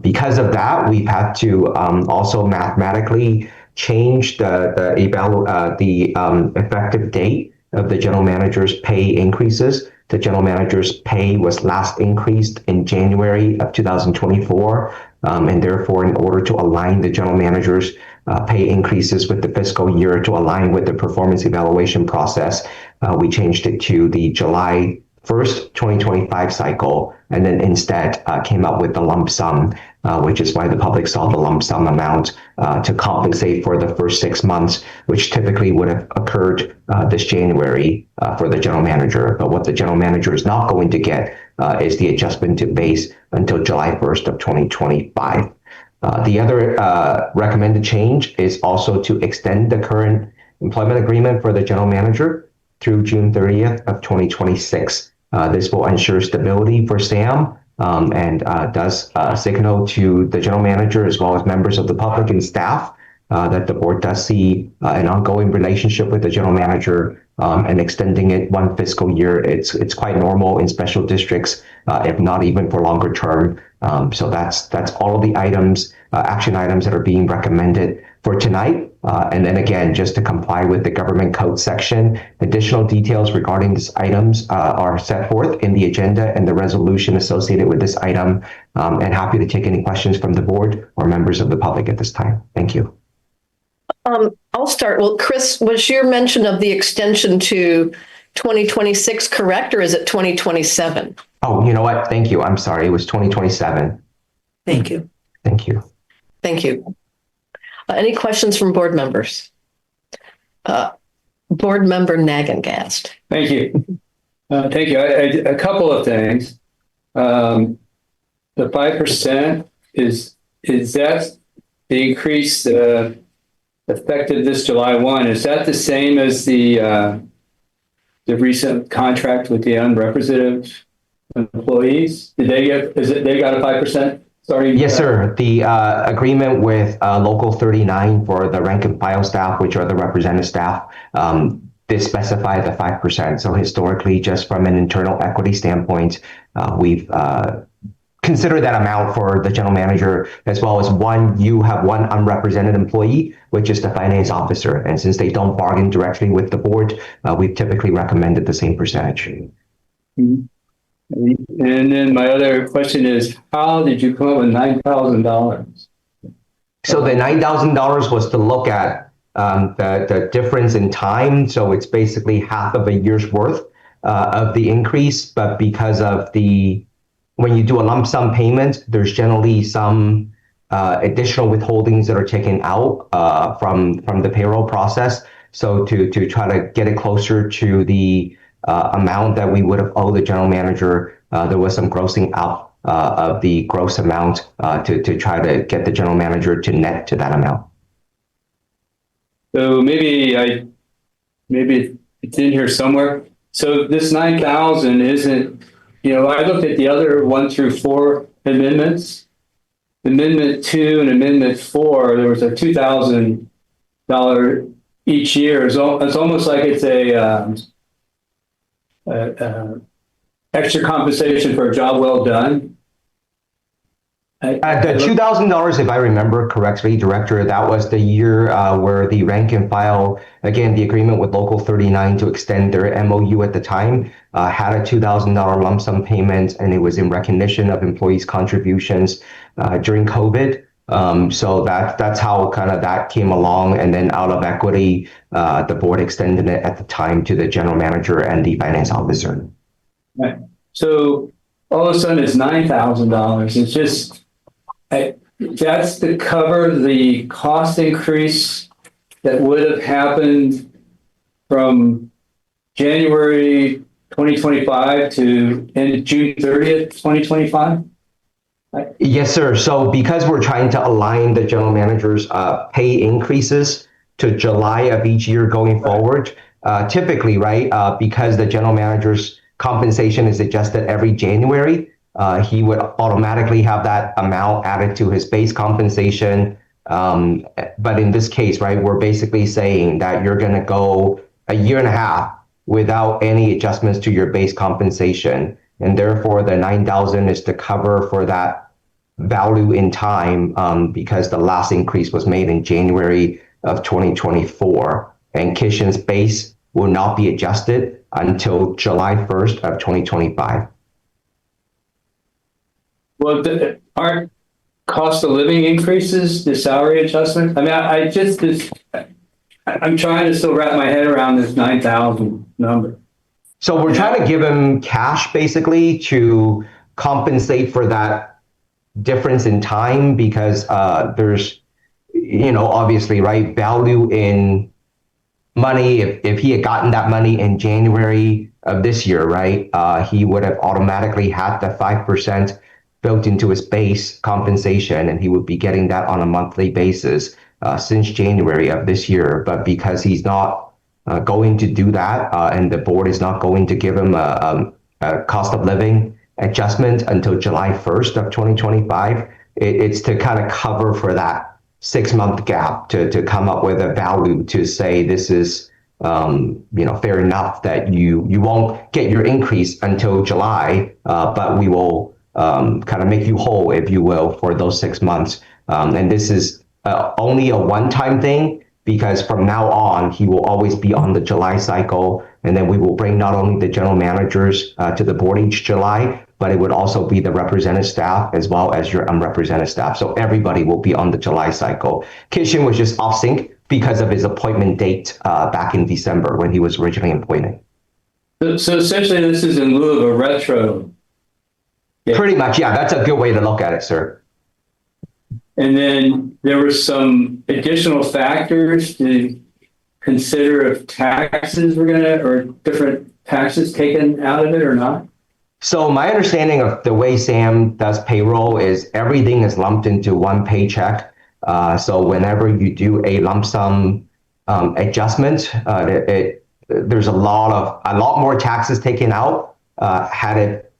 Because of that, we've had to also mathematically change the effective date of the general manager's pay increases. The general manager's pay was last increased in January of 2024, and therefore, in order to align the general manager's pay increases with the fiscal year to align with the performance evaluation process, we changed it to the July 1st, 2025 cycle, and then instead came up with the lump sum, which is why the public saw the lump sum amount to compensate for the first 6 months, which typically would have occurred this January for the general manager. But what the general manager is not going to get is the adjustment to base until July 1st of 2025. The other recommended change is also to extend the current employment agreement for the general manager through June 30th of 2026. This will ensure stability for Sam and does signal to the general manager as well as members of the public and staff that the board does see an ongoing relationship with the general manager and extending it one fiscal year. It's quite normal in special districts, if not even for longer term. So that's all of the items, action items that are being recommended for tonight. And then again, just to comply with the government code section, additional details regarding these items are set forth in the agenda and the resolution associated with this item. And happy to take any questions from the board or members of the public at this time. Thank you. I'll start. Well, Chris, was your mention of the extension to 2026 correct, or is it 2027? Oh, you know what? Thank you. I'm sorry. It was 2027. Thank you. Thank you. Thank you. Any questions from board members? Board member Nagengast. Thank you. Thank you. A couple of things. The 5% is that the increase effective this July 1? Is that the same as the recent contract with the unrepresented employees? They got a 5%? Sorry. Yes, sir. The agreement with Local 39 for the rank and file staff, which are the representative staff, did specify the 5%. So historically, just from an internal equity standpoint, we've considered that amount for the general manager, as well as you have one unrepresented employee, which is the finance officer. And since they don't bargain directly with the board, we've typically recommended the same percentage. Mm-hmm. And then my other question is, how did you come up with $9,000? So the $9,000 was to look at the difference in time. So it's basically half of a year's worth of the increase. But because of when you do a lump sum payment, there's generally some additional withholdings that are taken out from the payroll process. So to try to get it closer to the amount that we would have owed the general manager, there was some grossing out of the gross amount to try to get the general manager to net to that amount. So maybe it's in here somewhere. So this 9,000 isn't, I looked at the other 1 through 4 amendments. Amendment 2 and Amendment 4, there was a $2,000 each year. It's almost like it's a extra compensation for a job well done. The $2,000, if I remember correctly, Director, that was the year where the rank and file, again, the agreement with Local 39 to extend their MOU at the time, had a $2,000 lump sum payment, and it was in recognition of employees' contributions during COVID. So that's how kind of that came along. And then out of equity, the board extended it at the time to the general manager and the finance officer. Right. So all of a sudden it's $9,000. It's just, that's to cover the cost increase that would have happened from January 2025 to end of June 30th, 2025? Yes, sir. So because we're trying to align the general manager's pay increases to July of each year going forward, typically, right, because the general manager's compensation is adjusted every January, he would automatically have that amount added to his base compensation. But in this case, right, we're basically saying that you're going to go a year and a half without any adjustments to your base compensation. And therefore, the 9,000 is to cover for that value in time because the last increase was made in January of 2024. And Kishen's base will not be adjusted until July 1st of 2025. Well, aren't cost of living increases the salary adjustment? I mean, I'm trying to still wrap my head around this 9,000 number. So we're trying to give him cash basically to compensate for that difference in time because there's, obviously, right, value in money. If he had gotten that money in January of this year, right, he would have automatically had the 5% built into his base compensation, and he would be getting that on a monthly basis since January of this year. But because he's not going to do that, and the board is not going to give him a cost of living adjustment until July 1st of 2025. It's to kind of cover for that 6-month gap to come up with a value to say this is fair enough that you won't get your increase until July, but we will kind of make you whole, if you will, for those 6 months. And this is only a one-time thing, because from now on, he will always be on the July cycle. And then we will bring not only the general managers to the board each July, but it would also be the representative staff as well as your unrepresented staff. So everybody will be on the July cycle. Kishan was just off sync because of his appointment date back in December when he was originally appointed. So essentially, this is in lieu of a retro. Yeah. Pretty much, yeah. That's a good way to look at it, sir. And then there were some additional factors to consider if taxes were or different taxes taken out of it or not? So my understanding of the way Sam does payroll is everything is lumped into one paycheck. So whenever you do a lump sum adjustment, there's a lot more taxes taken out. Had it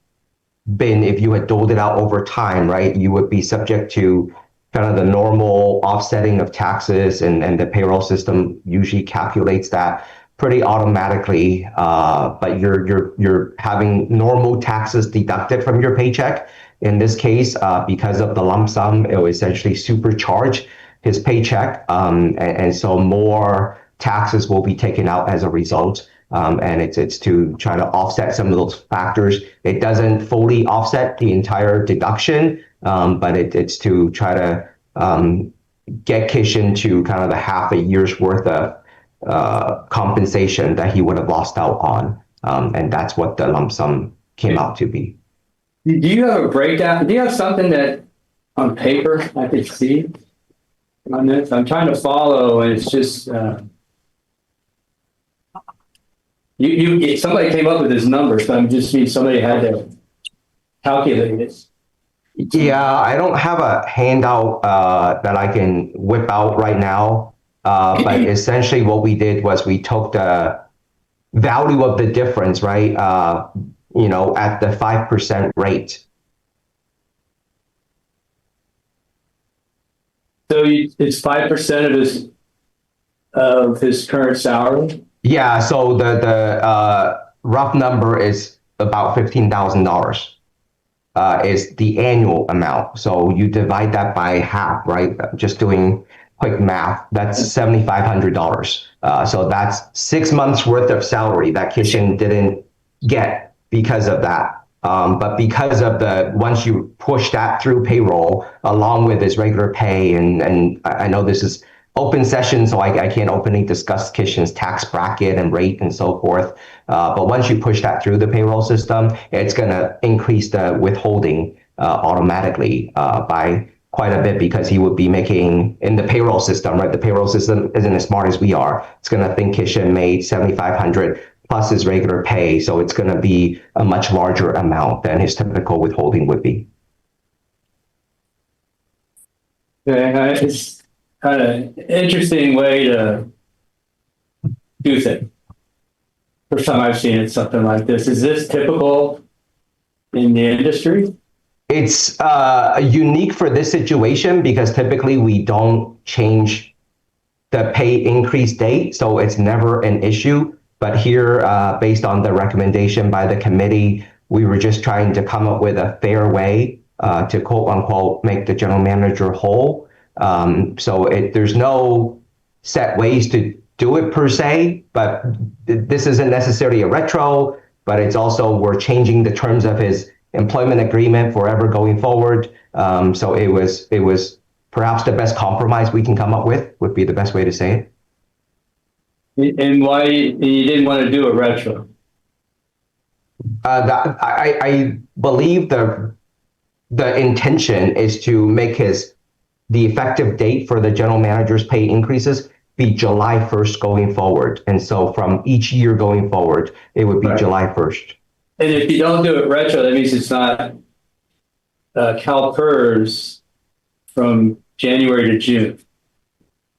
been, if you had doled it out over time, right, you would be subject to kind of the normal offsetting of taxes, and the payroll system usually calculates that pretty automatically. But you're having normal taxes deducted from your paycheck. In this case, because of the lump sum, it will essentially supercharge his paycheck, and so more taxes will be taken out as a result. And it's to try to offset some of those factors. It doesn't fully offset the entire deduction, but it's to try to get Kishan to kind of the half a year's worth of compensation that he would have lost out on. And that's what the lump sum came out to be. Do you have a breakdown? Do you have something that on paper I could see on this? I'm trying to follow, and it's just somebody came up with this number, so I'm just need somebody had to calculate it. Yeah, I don't have a handout that I can whip out right now. But essentially what we did was we took the value of the difference, right? At the 5% rate. So it's 5% of his current salary? Yeah, so the rough number is about $15,000 is the annual amount. So you divide that by half, right? Just doing quick math, that's $7,500. So that's 6 months worth of salary that Kishan didn't get because of that. But because of once you push that through payroll along with his regular pay, and I know this is open session, so I can't openly discuss Kishan's tax bracket and rate and so forth. But once you push that through the payroll system, it's going to increase the withholding automatically by quite a bit, because he would be making in the payroll system, right? The payroll system isn't as smart as we are. It's going to think Kishan made $7,500 plus his regular pay. So it's going to be a much larger amount than his typical withholding would be. Yeah, it's kind of interesting way to do things. First time I've seen it, something like this. Is this typical in the industry? It's unique for this situation because typically we don't change the pay increase date, so it's never an issue. But here, based on the recommendation by the committee, we were just trying to come up with a fair way to quote unquote make the general manager whole. So there's no set ways to do it per se, but this isn't necessarily a retro, but it's also we're changing the terms of his employment agreement forever going forward. So it was perhaps the best compromise we can come up with, would be the best way to say it. And why you didn't want to do a retro? I believe the intention is to make the effective date for the general manager's pay increases be July 1st going forward. And so from each year going forward, it would be right. July 1st. And if you don't do it retro, that means it's not CalPERS from January to June.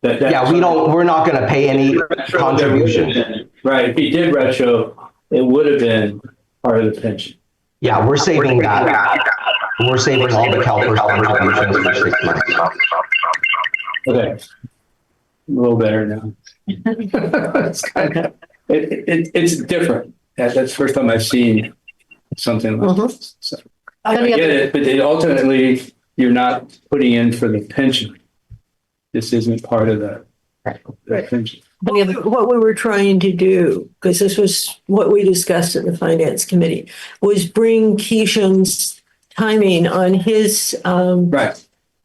Yeah, we're not going to pay any contribution. Right. If he did retro, it would have been part of the pension. Yeah, we're saving that. We're saving all the CalPERS contributions for 6 months. Okay. A little better now. It's kind of, it's different. That's the first time I've seen something like this. So, I get it, but ultimately, you're not putting in for the pension. This isn't part of the pension. What we were trying to do, because this was what we discussed in the finance committee, was bring Keishan's timing on his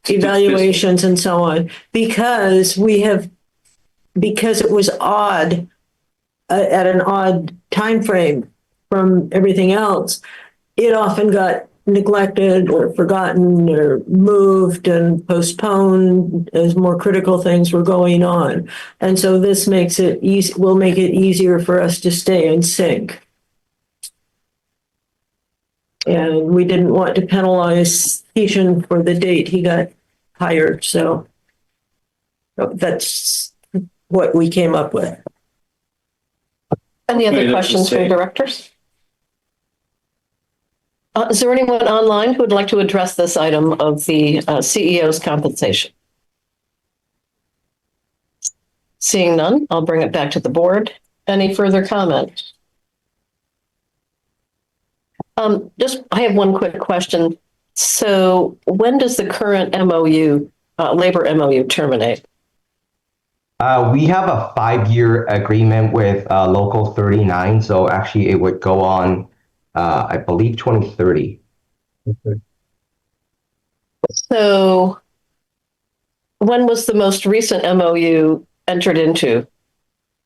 evaluations and so on, because it was odd at an odd time frame from everything else. It often got neglected or forgotten or moved and postponed as more critical things were going on. And so this makes it easy, will make it easier for us to stay in sync. And we didn't want to penalize Keishan for the date he got hired. So that's what we came up with. Any other questions from directors? Is there anyone online who would like to address this item of the CEO's compensation? Seeing none, I'll bring it back to the board. Any further comment? I have one quick question. So when does the current MOU, labor MOU, terminate? We have a 5-year agreement with Local 39. So actually it would go on, I believe, 2030. So when was the most recent MOU entered into?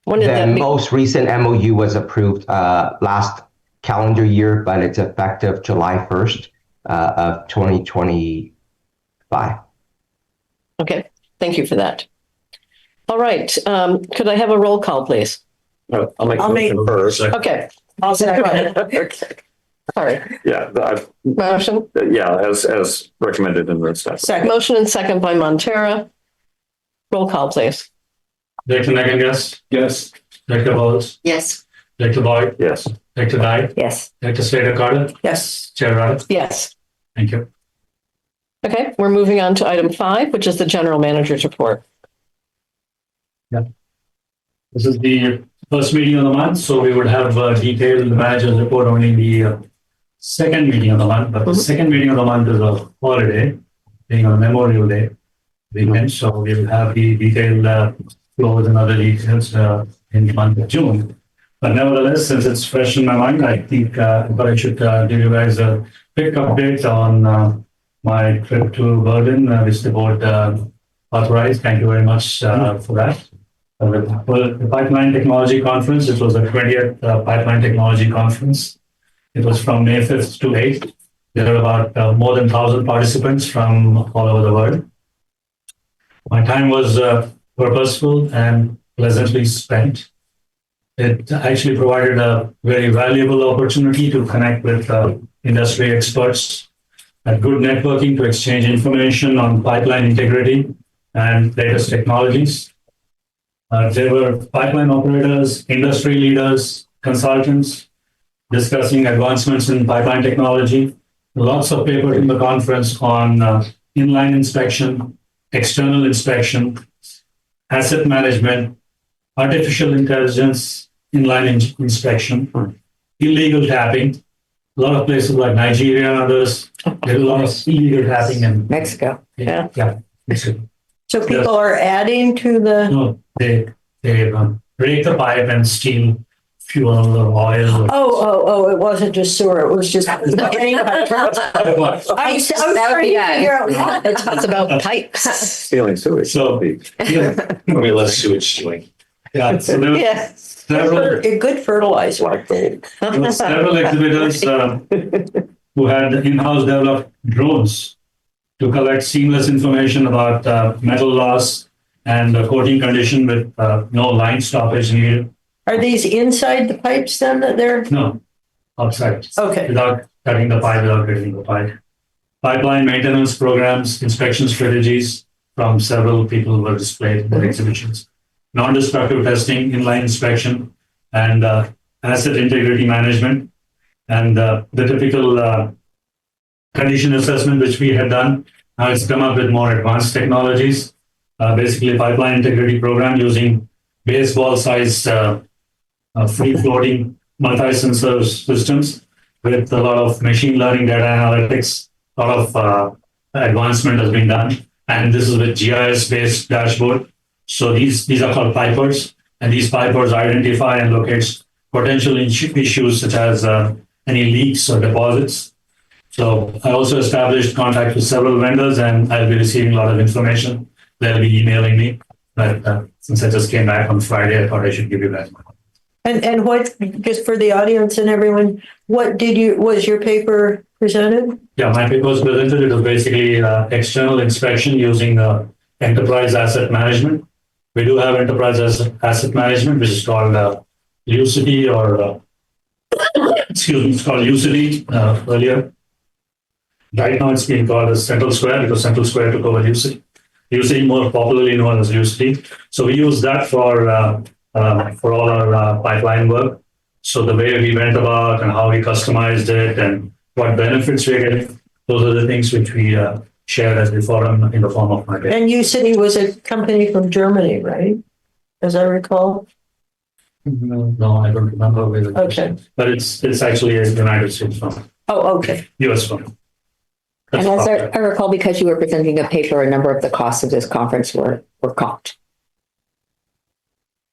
When did the most recent MOU was approved last calendar year, but it's effective July 1st of 2025. Okay, thank you for that. All right, could I have a roll call, please? I'll make a motion first. Okay. I'll second. Okay. Sorry. Yeah. Motion? Yeah, as recommended in the staff. Second. Motion and second by Montera. Roll call, please. Director Nagan-Guest? Yes. Director Bowles? Yes. Director Boyd? Yes. Director Dye? Yes. Director Slater-Carter? Yes. Chair Rada? Yes. Thank you. Okay, we're moving on to item 5, which is the general manager's report. Yeah. This is the first meeting of the month, so we would have detailed manager's report only in the second meeting of the month, but the second meeting of the month is a holiday, being on Memorial Day weekend, so we will have the detailed flows and other details in the month of June. But nevertheless, since it's fresh in my mind, I think I should give you guys a quick update on my trip to Berlin, which the board authorized. Thank you very much for that. The Pipeline Technology Conference, it was the 20th Pipeline Technology Conference. It was from May 5th to 8th. There were about more than 1,000 participants from all over the world. My time was purposeful and pleasantly spent. It actually provided a very valuable opportunity to connect with industry experts, good networking to exchange information on pipeline integrity and latest technologies. There were pipeline operators, industry leaders, consultants discussing advancements in pipeline technology. Lots of papers in the conference on inline inspection, external inspection, asset management, artificial intelligence, inline inspection, illegal tapping. A lot of places like Nigeria and others, there's a lot of illegal tapping in Mexico. Yeah. Mexico. So people are adding to the. No, they break the pipe and steal fuel or oil. Oh, it wasn't just sewer, it was just. I'm trying to figure out. It's about pipes. Stealing sewage. So, yeah. We love sewage stealing. Yeah, so there were several, Good fertilizer. several exhibitors who had in-house developed drones to collect seamless information about metal loss and coating condition with no line stoppage needed. Are these inside the pipes then that they're? No, outside. Okay. Without cutting the pipe, without getting the pipe. Pipeline maintenance programs, inspection strategies from several people were displayed in the exhibitions. Non-destructive testing, inline inspection, and asset integrity management. And the typical condition assessment which we had done, now it's come up with more advanced technologies. Basically, pipeline integrity program using baseball size free floating multi-sensor systems with a lot of machine learning, data analytics, a lot of advancement has been done. And this is with GIS-based dashboard. So these are called pipers, and these pipers identify and locate potential issues such as any leaks or deposits. So I also established contact with several vendors, and I'll be receiving a lot of information. They'll be emailing me. But since I just came back on Friday, I thought I should give you guys my. And what, just for the audience and everyone, was your paper presented? Yeah, my paper was presented. It was basically external inspection using enterprise asset management. We do have enterprise asset management, which is called UCD or excuse me, it's called UCD earlier. Right now, it's being called as Central Square because Central Square took over UCD. UCD, more popularly known as UCD. So we use that for all our pipeline work. So the way we went about and how we customized it and what benefits we're getting, those are the things which we shared as the forum in the form of my paper. And UCD was a company from Germany, right? As I recall. No, I don't remember where it is. Okay. But it's actually a United States firm. Oh, okay. US firm. And as I recall, because you were presenting a paper, a number of the costs of this conference were comped.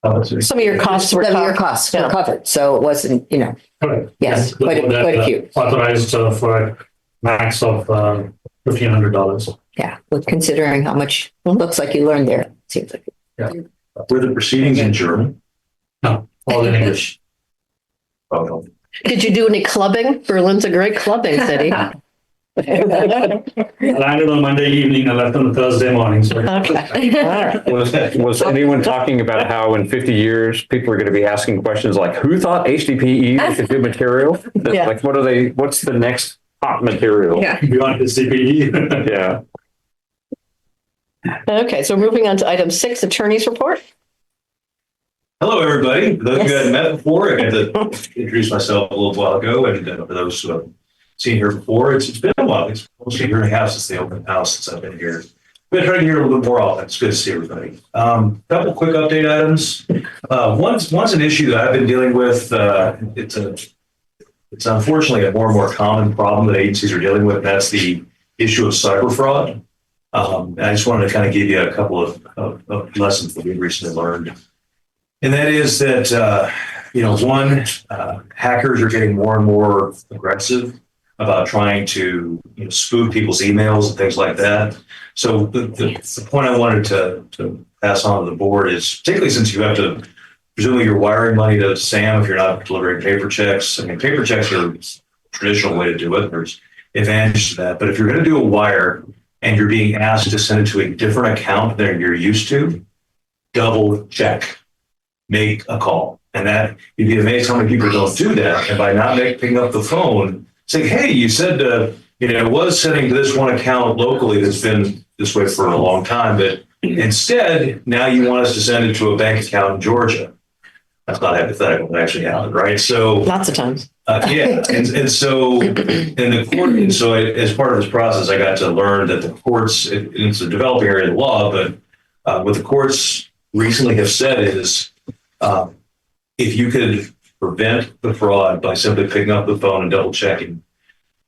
Some of your costs were Some of your covered. costs were covered, so it wasn't, Correct. yes, quite a few. Authorized for a max of $1,500. Yeah, with considering how much looks like you learned there, seems like. Yeah. Were the proceedings in German? No, all in English. Oh, Did you do any clubbing? Berlin's a great clubbing city. I landed on Monday evening. I left on a Thursday morning. So. Okay. All right. Was anyone talking about how in 50 years people are going to be asking questions like, who thought HDPE was a good material? Yeah. Like, what's the next hot material? Yeah. Beyond the CPE. Yeah. Okay, so moving on to item 6, attorney's report. hello, everybody. For those of you who hadn't met before, I got to introduce myself a little while ago, and for those who have seen here before, it's been a while. It's almost a year and a half since the open house since I've been here. I've been trying to hear a little bit more often. It's good to see everybody. Couple quick update items. One's an issue that I've been dealing with. It's unfortunately a more and more common problem that agencies are dealing with. And that's the issue of cyber fraud. And I just wanted to kind of give you a couple of lessons that we've recently learned. And that is that, hackers are getting more and more aggressive about trying to spoof people's emails and things like that. So the point I wanted to pass on to the board is, particularly since you have to, presumably you're wiring money to Sam if you're not delivering paper checks. I mean, paper checks are a traditional way to do it. There's advantage to that. But if you're going to do a wire and you're being asked to send it to a different account than you're used to, double check, make a call. And that you'd be amazed how many people don't do that. And by not picking up the phone, saying, hey, you said, it was sending to this one account locally that's been this way for a long time, but instead, now you want us to send it to a bank account in Georgia. That's not hypothetical. It actually happened, right? So Lots of times. yeah. And so in the court, and so as part of this process, I got to learn that the courts, it's a developing area of the law, but what the courts recently have said is, if you could prevent the fraud by simply picking up the phone and double checking,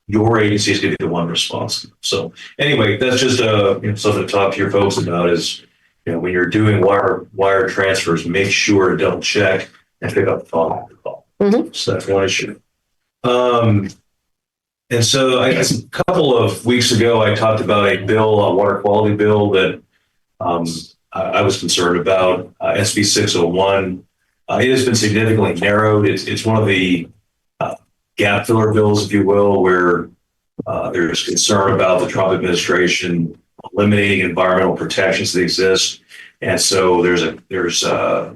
your agency is going to be the one responsible. So anyway, that's just something to talk to your folks about is, when you're doing wire transfers, make sure to double check and pick up the phone after the call. Mm-hmm. So that's one issue. And so a couple of weeks ago, I talked about a bill, a water quality bill that I was concerned about, SB 601. It has been significantly narrowed. It's one of the gap filler bills, if you will, where there's concern about the Trump administration eliminating environmental protections that exist. And so there's a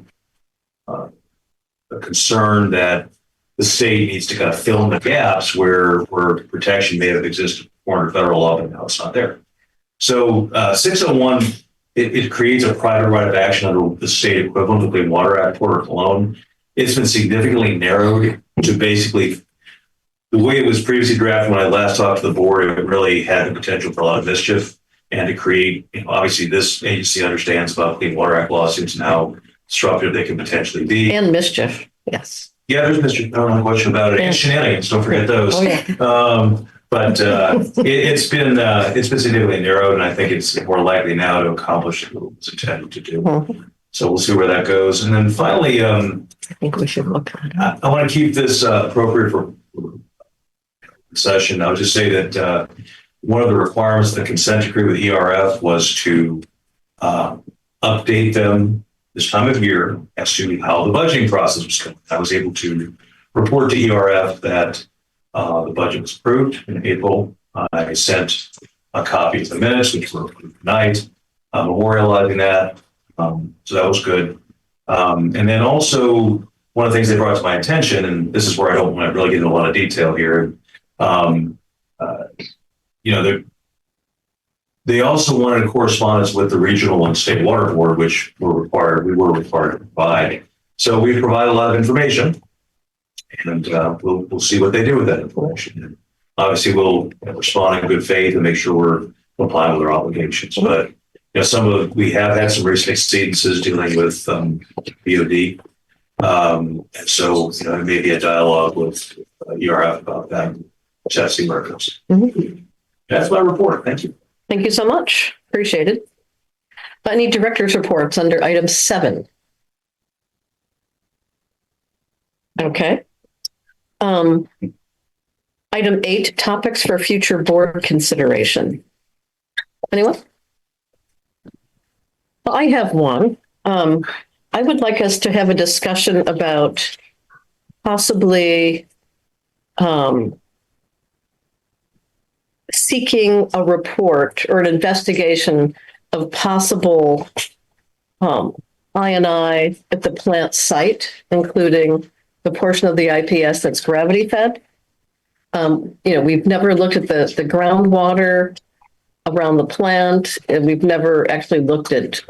concern that the state needs to kind of fill in the gaps where protection may have existed before under federal law, but now it's not there. So 601, it creates a private right of action under the state equivalent of the Clean Water Act, Port or Cologne. It's been significantly narrowed to basically the way it was previously drafted when I last talked to the board, it really had the potential for a lot of mischief and to create, obviously this agency understands about Clean Water Act lawsuits and how disruptive they can potentially be. And mischief, yes. Yeah, there's mischief, no question about it. And shenanigans, don't forget those. Oh, yeah. But it's been significantly narrowed, and I think it's more likely now to accomplish what it was intended to do. Mm-hmm. So we'll see where that goes. And then finally, I think we should look at it. I want to keep this appropriate for session. I would just say that one of the requirements of the consent decree with ERF was to update them this time of year as to how the budgeting process was going. I was able to report to ERF that the budget was approved in April. I sent a copy of the minutes, which were approved tonight, memorializing that. So that was good. And then also, one of the things they brought to my attention, and this is where I don't want to really get into a lot of detail here, they also wanted a correspondence with the regional and state water board, which we were required to provide. So we've provided a lot of information, and we'll see what they do with that information. And obviously, we'll respond in good faith and make sure we're complying with our obligations. But we have had some recent exceedances dealing with BOD, and so it may be a dialogue with ERF about that. Just see where it goes. Mm-hmm. That's my report. Thank you. Thank you so much. Appreciate it. I need director's reports under item 7. Okay. Item 8, topics for future board consideration. Anyone? Well, I have one. I would like us to have a discussion about possibly seeking a report or an investigation of possible I&I at the plant site, including the portion of the IPS that's gravity fed. We've never looked at the groundwater around the plant, and we've never actually looked at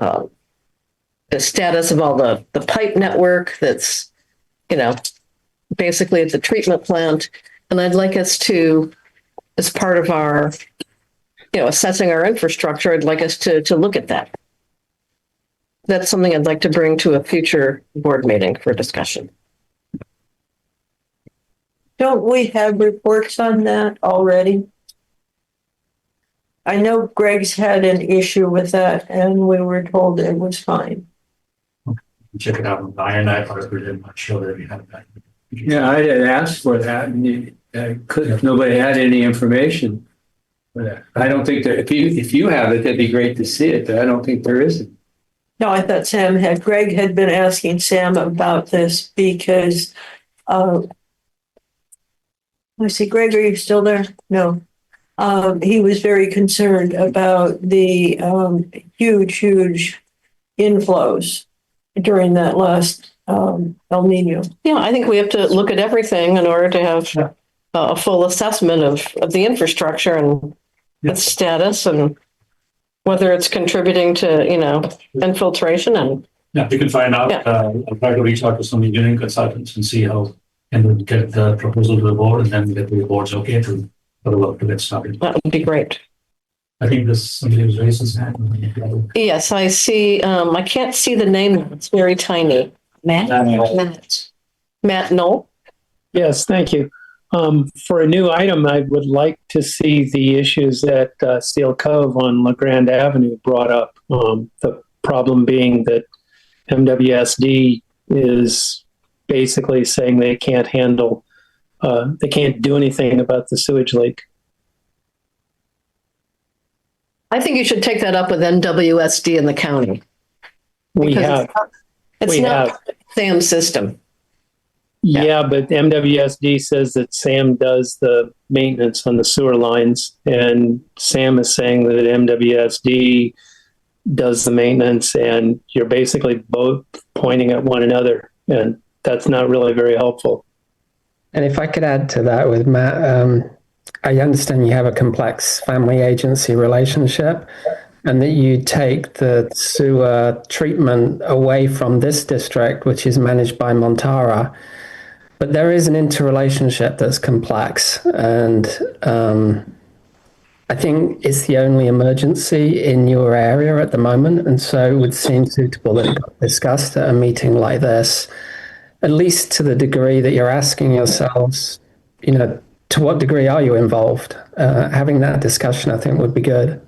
the status of all the pipe network that's, basically at the treatment plant. And I'd like us to, as part of our, assessing our infrastructure, I'd like us to look at that. That's something I'd like to bring to a future board meeting for discussion. Don't we have reports on that already? I know Greg's had an issue with that, and we were told it was fine. Check it out on the INI part, we did not show that we had that. Yeah, I had asked for that, and nobody had any information for that. I don't think that if you have it, that'd be great to see it, but I don't think there isn't. No, I thought Greg had been asking Sam about this because, I see, Greg, are you still there? No. He was very concerned about the huge inflows during that last El Nino. Yeah, I think we have to look at everything in order to have a full assessment of the infrastructure and its status and whether it's contributing to, infiltration. And yeah, we can find out. I'll try to reach out to some engineering consultants and see how, and then get the proposal to the board and then get the board's okay to for the work to get started. That would be great. I think this somebody was raising his hand. Yes, I see. I can't see the name. It's very tiny. Matt Knoll. Yes, thank you. For a new item, I would like to see the issues that Seal Cove on LeGrand Avenue brought up. The problem being that MWSD is basically saying they can't handle, they can't do anything about the sewage leak. I think you should take that up with NWSD in the county. We have. It's not SAM's system. Yeah, but MWSD says that SAM does the maintenance on the sewer lines, and SAM is saying that MWSD does the maintenance, and you're basically both pointing at one another, and that's not really very helpful. And if I could add to that with Matt, I understand you have a complex family agency relationship and that you take the sewer treatment away from this district, which is managed by Montara. But there is an interrelationship that's complex, and I think it's the only emergency in your area at the moment, and so it would seem suitable that it got discussed at a meeting like this, at least to the degree that you're asking yourselves, to what degree are you involved? Having that discussion, I think, would be good.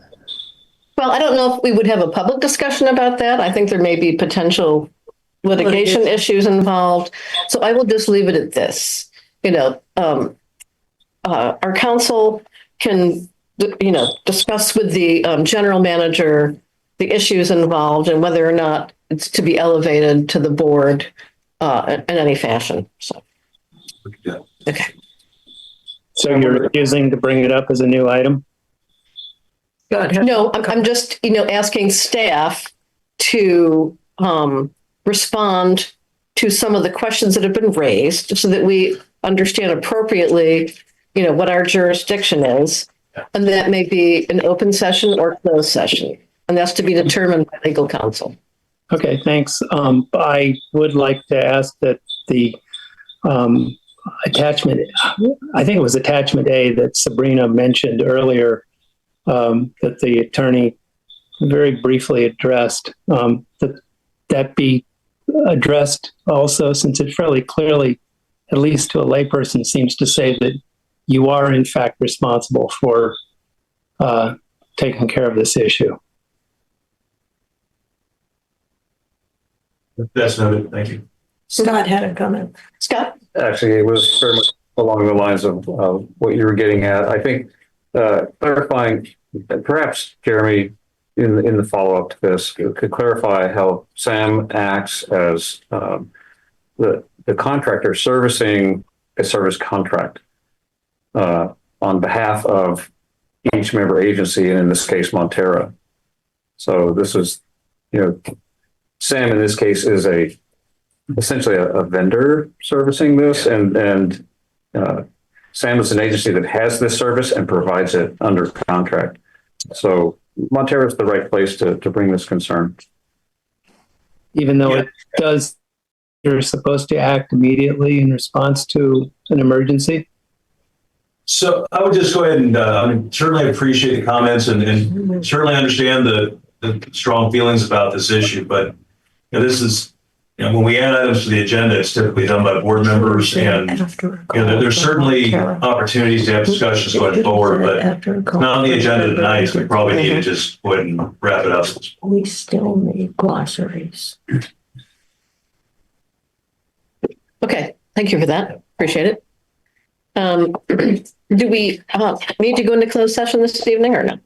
Well, I don't know if we would have a public discussion about that. I think there may be potential litigation issues involved. So I will just leave it at this. Our council can, discuss with the general manager the issues involved and whether or not it's to be elevated to the board in any fashion. So, okay. So you're refusing to bring it up as a new item? No, I'm just, asking staff to respond to some of the questions that have been raised so that we understand appropriately, what our jurisdiction is. And that may be an open session or closed session. And that's to be determined by legal counsel. Okay, thanks. I would like to ask that the attachment, I think it was attachment A that Sabrina mentioned earlier, that the attorney very briefly addressed, that be addressed also, since it fairly clearly, at least to a layperson, seems to say that you are in fact responsible for taking care of this issue. That's noted. Thank you. Scott had a comment. Scott? Actually, it was very much along the lines of what you were getting at. I think clarifying, perhaps Jeremy, in the follow-up to this, could clarify how Sam acts as the contractor servicing a service contract on behalf of each member agency, and in this case, Montera. So this is, Sam in this case is essentially a vendor servicing this, and Sam is an agency that has this service and provides it under contract. So Montera is the right place to bring this concern. Even though it does, you're supposed to act immediately in response to an emergency? So I would just go ahead and certainly appreciate the comments and certainly understand the strong feelings about this issue. But this is, when we add items to the agenda, it's typically done by board members, and there's certainly opportunities to have discussions going forward, but not on the agenda tonight. So we probably need to just go ahead and wrap it up. We still need glossaries. Okay, thank you for that. Appreciate it. Do we need to go into closed session this evening or no?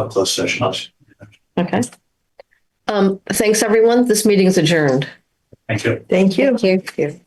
Closed session. Okay. Thanks, everyone. This meeting is adjourned. Thank you. Thank you. Thank you.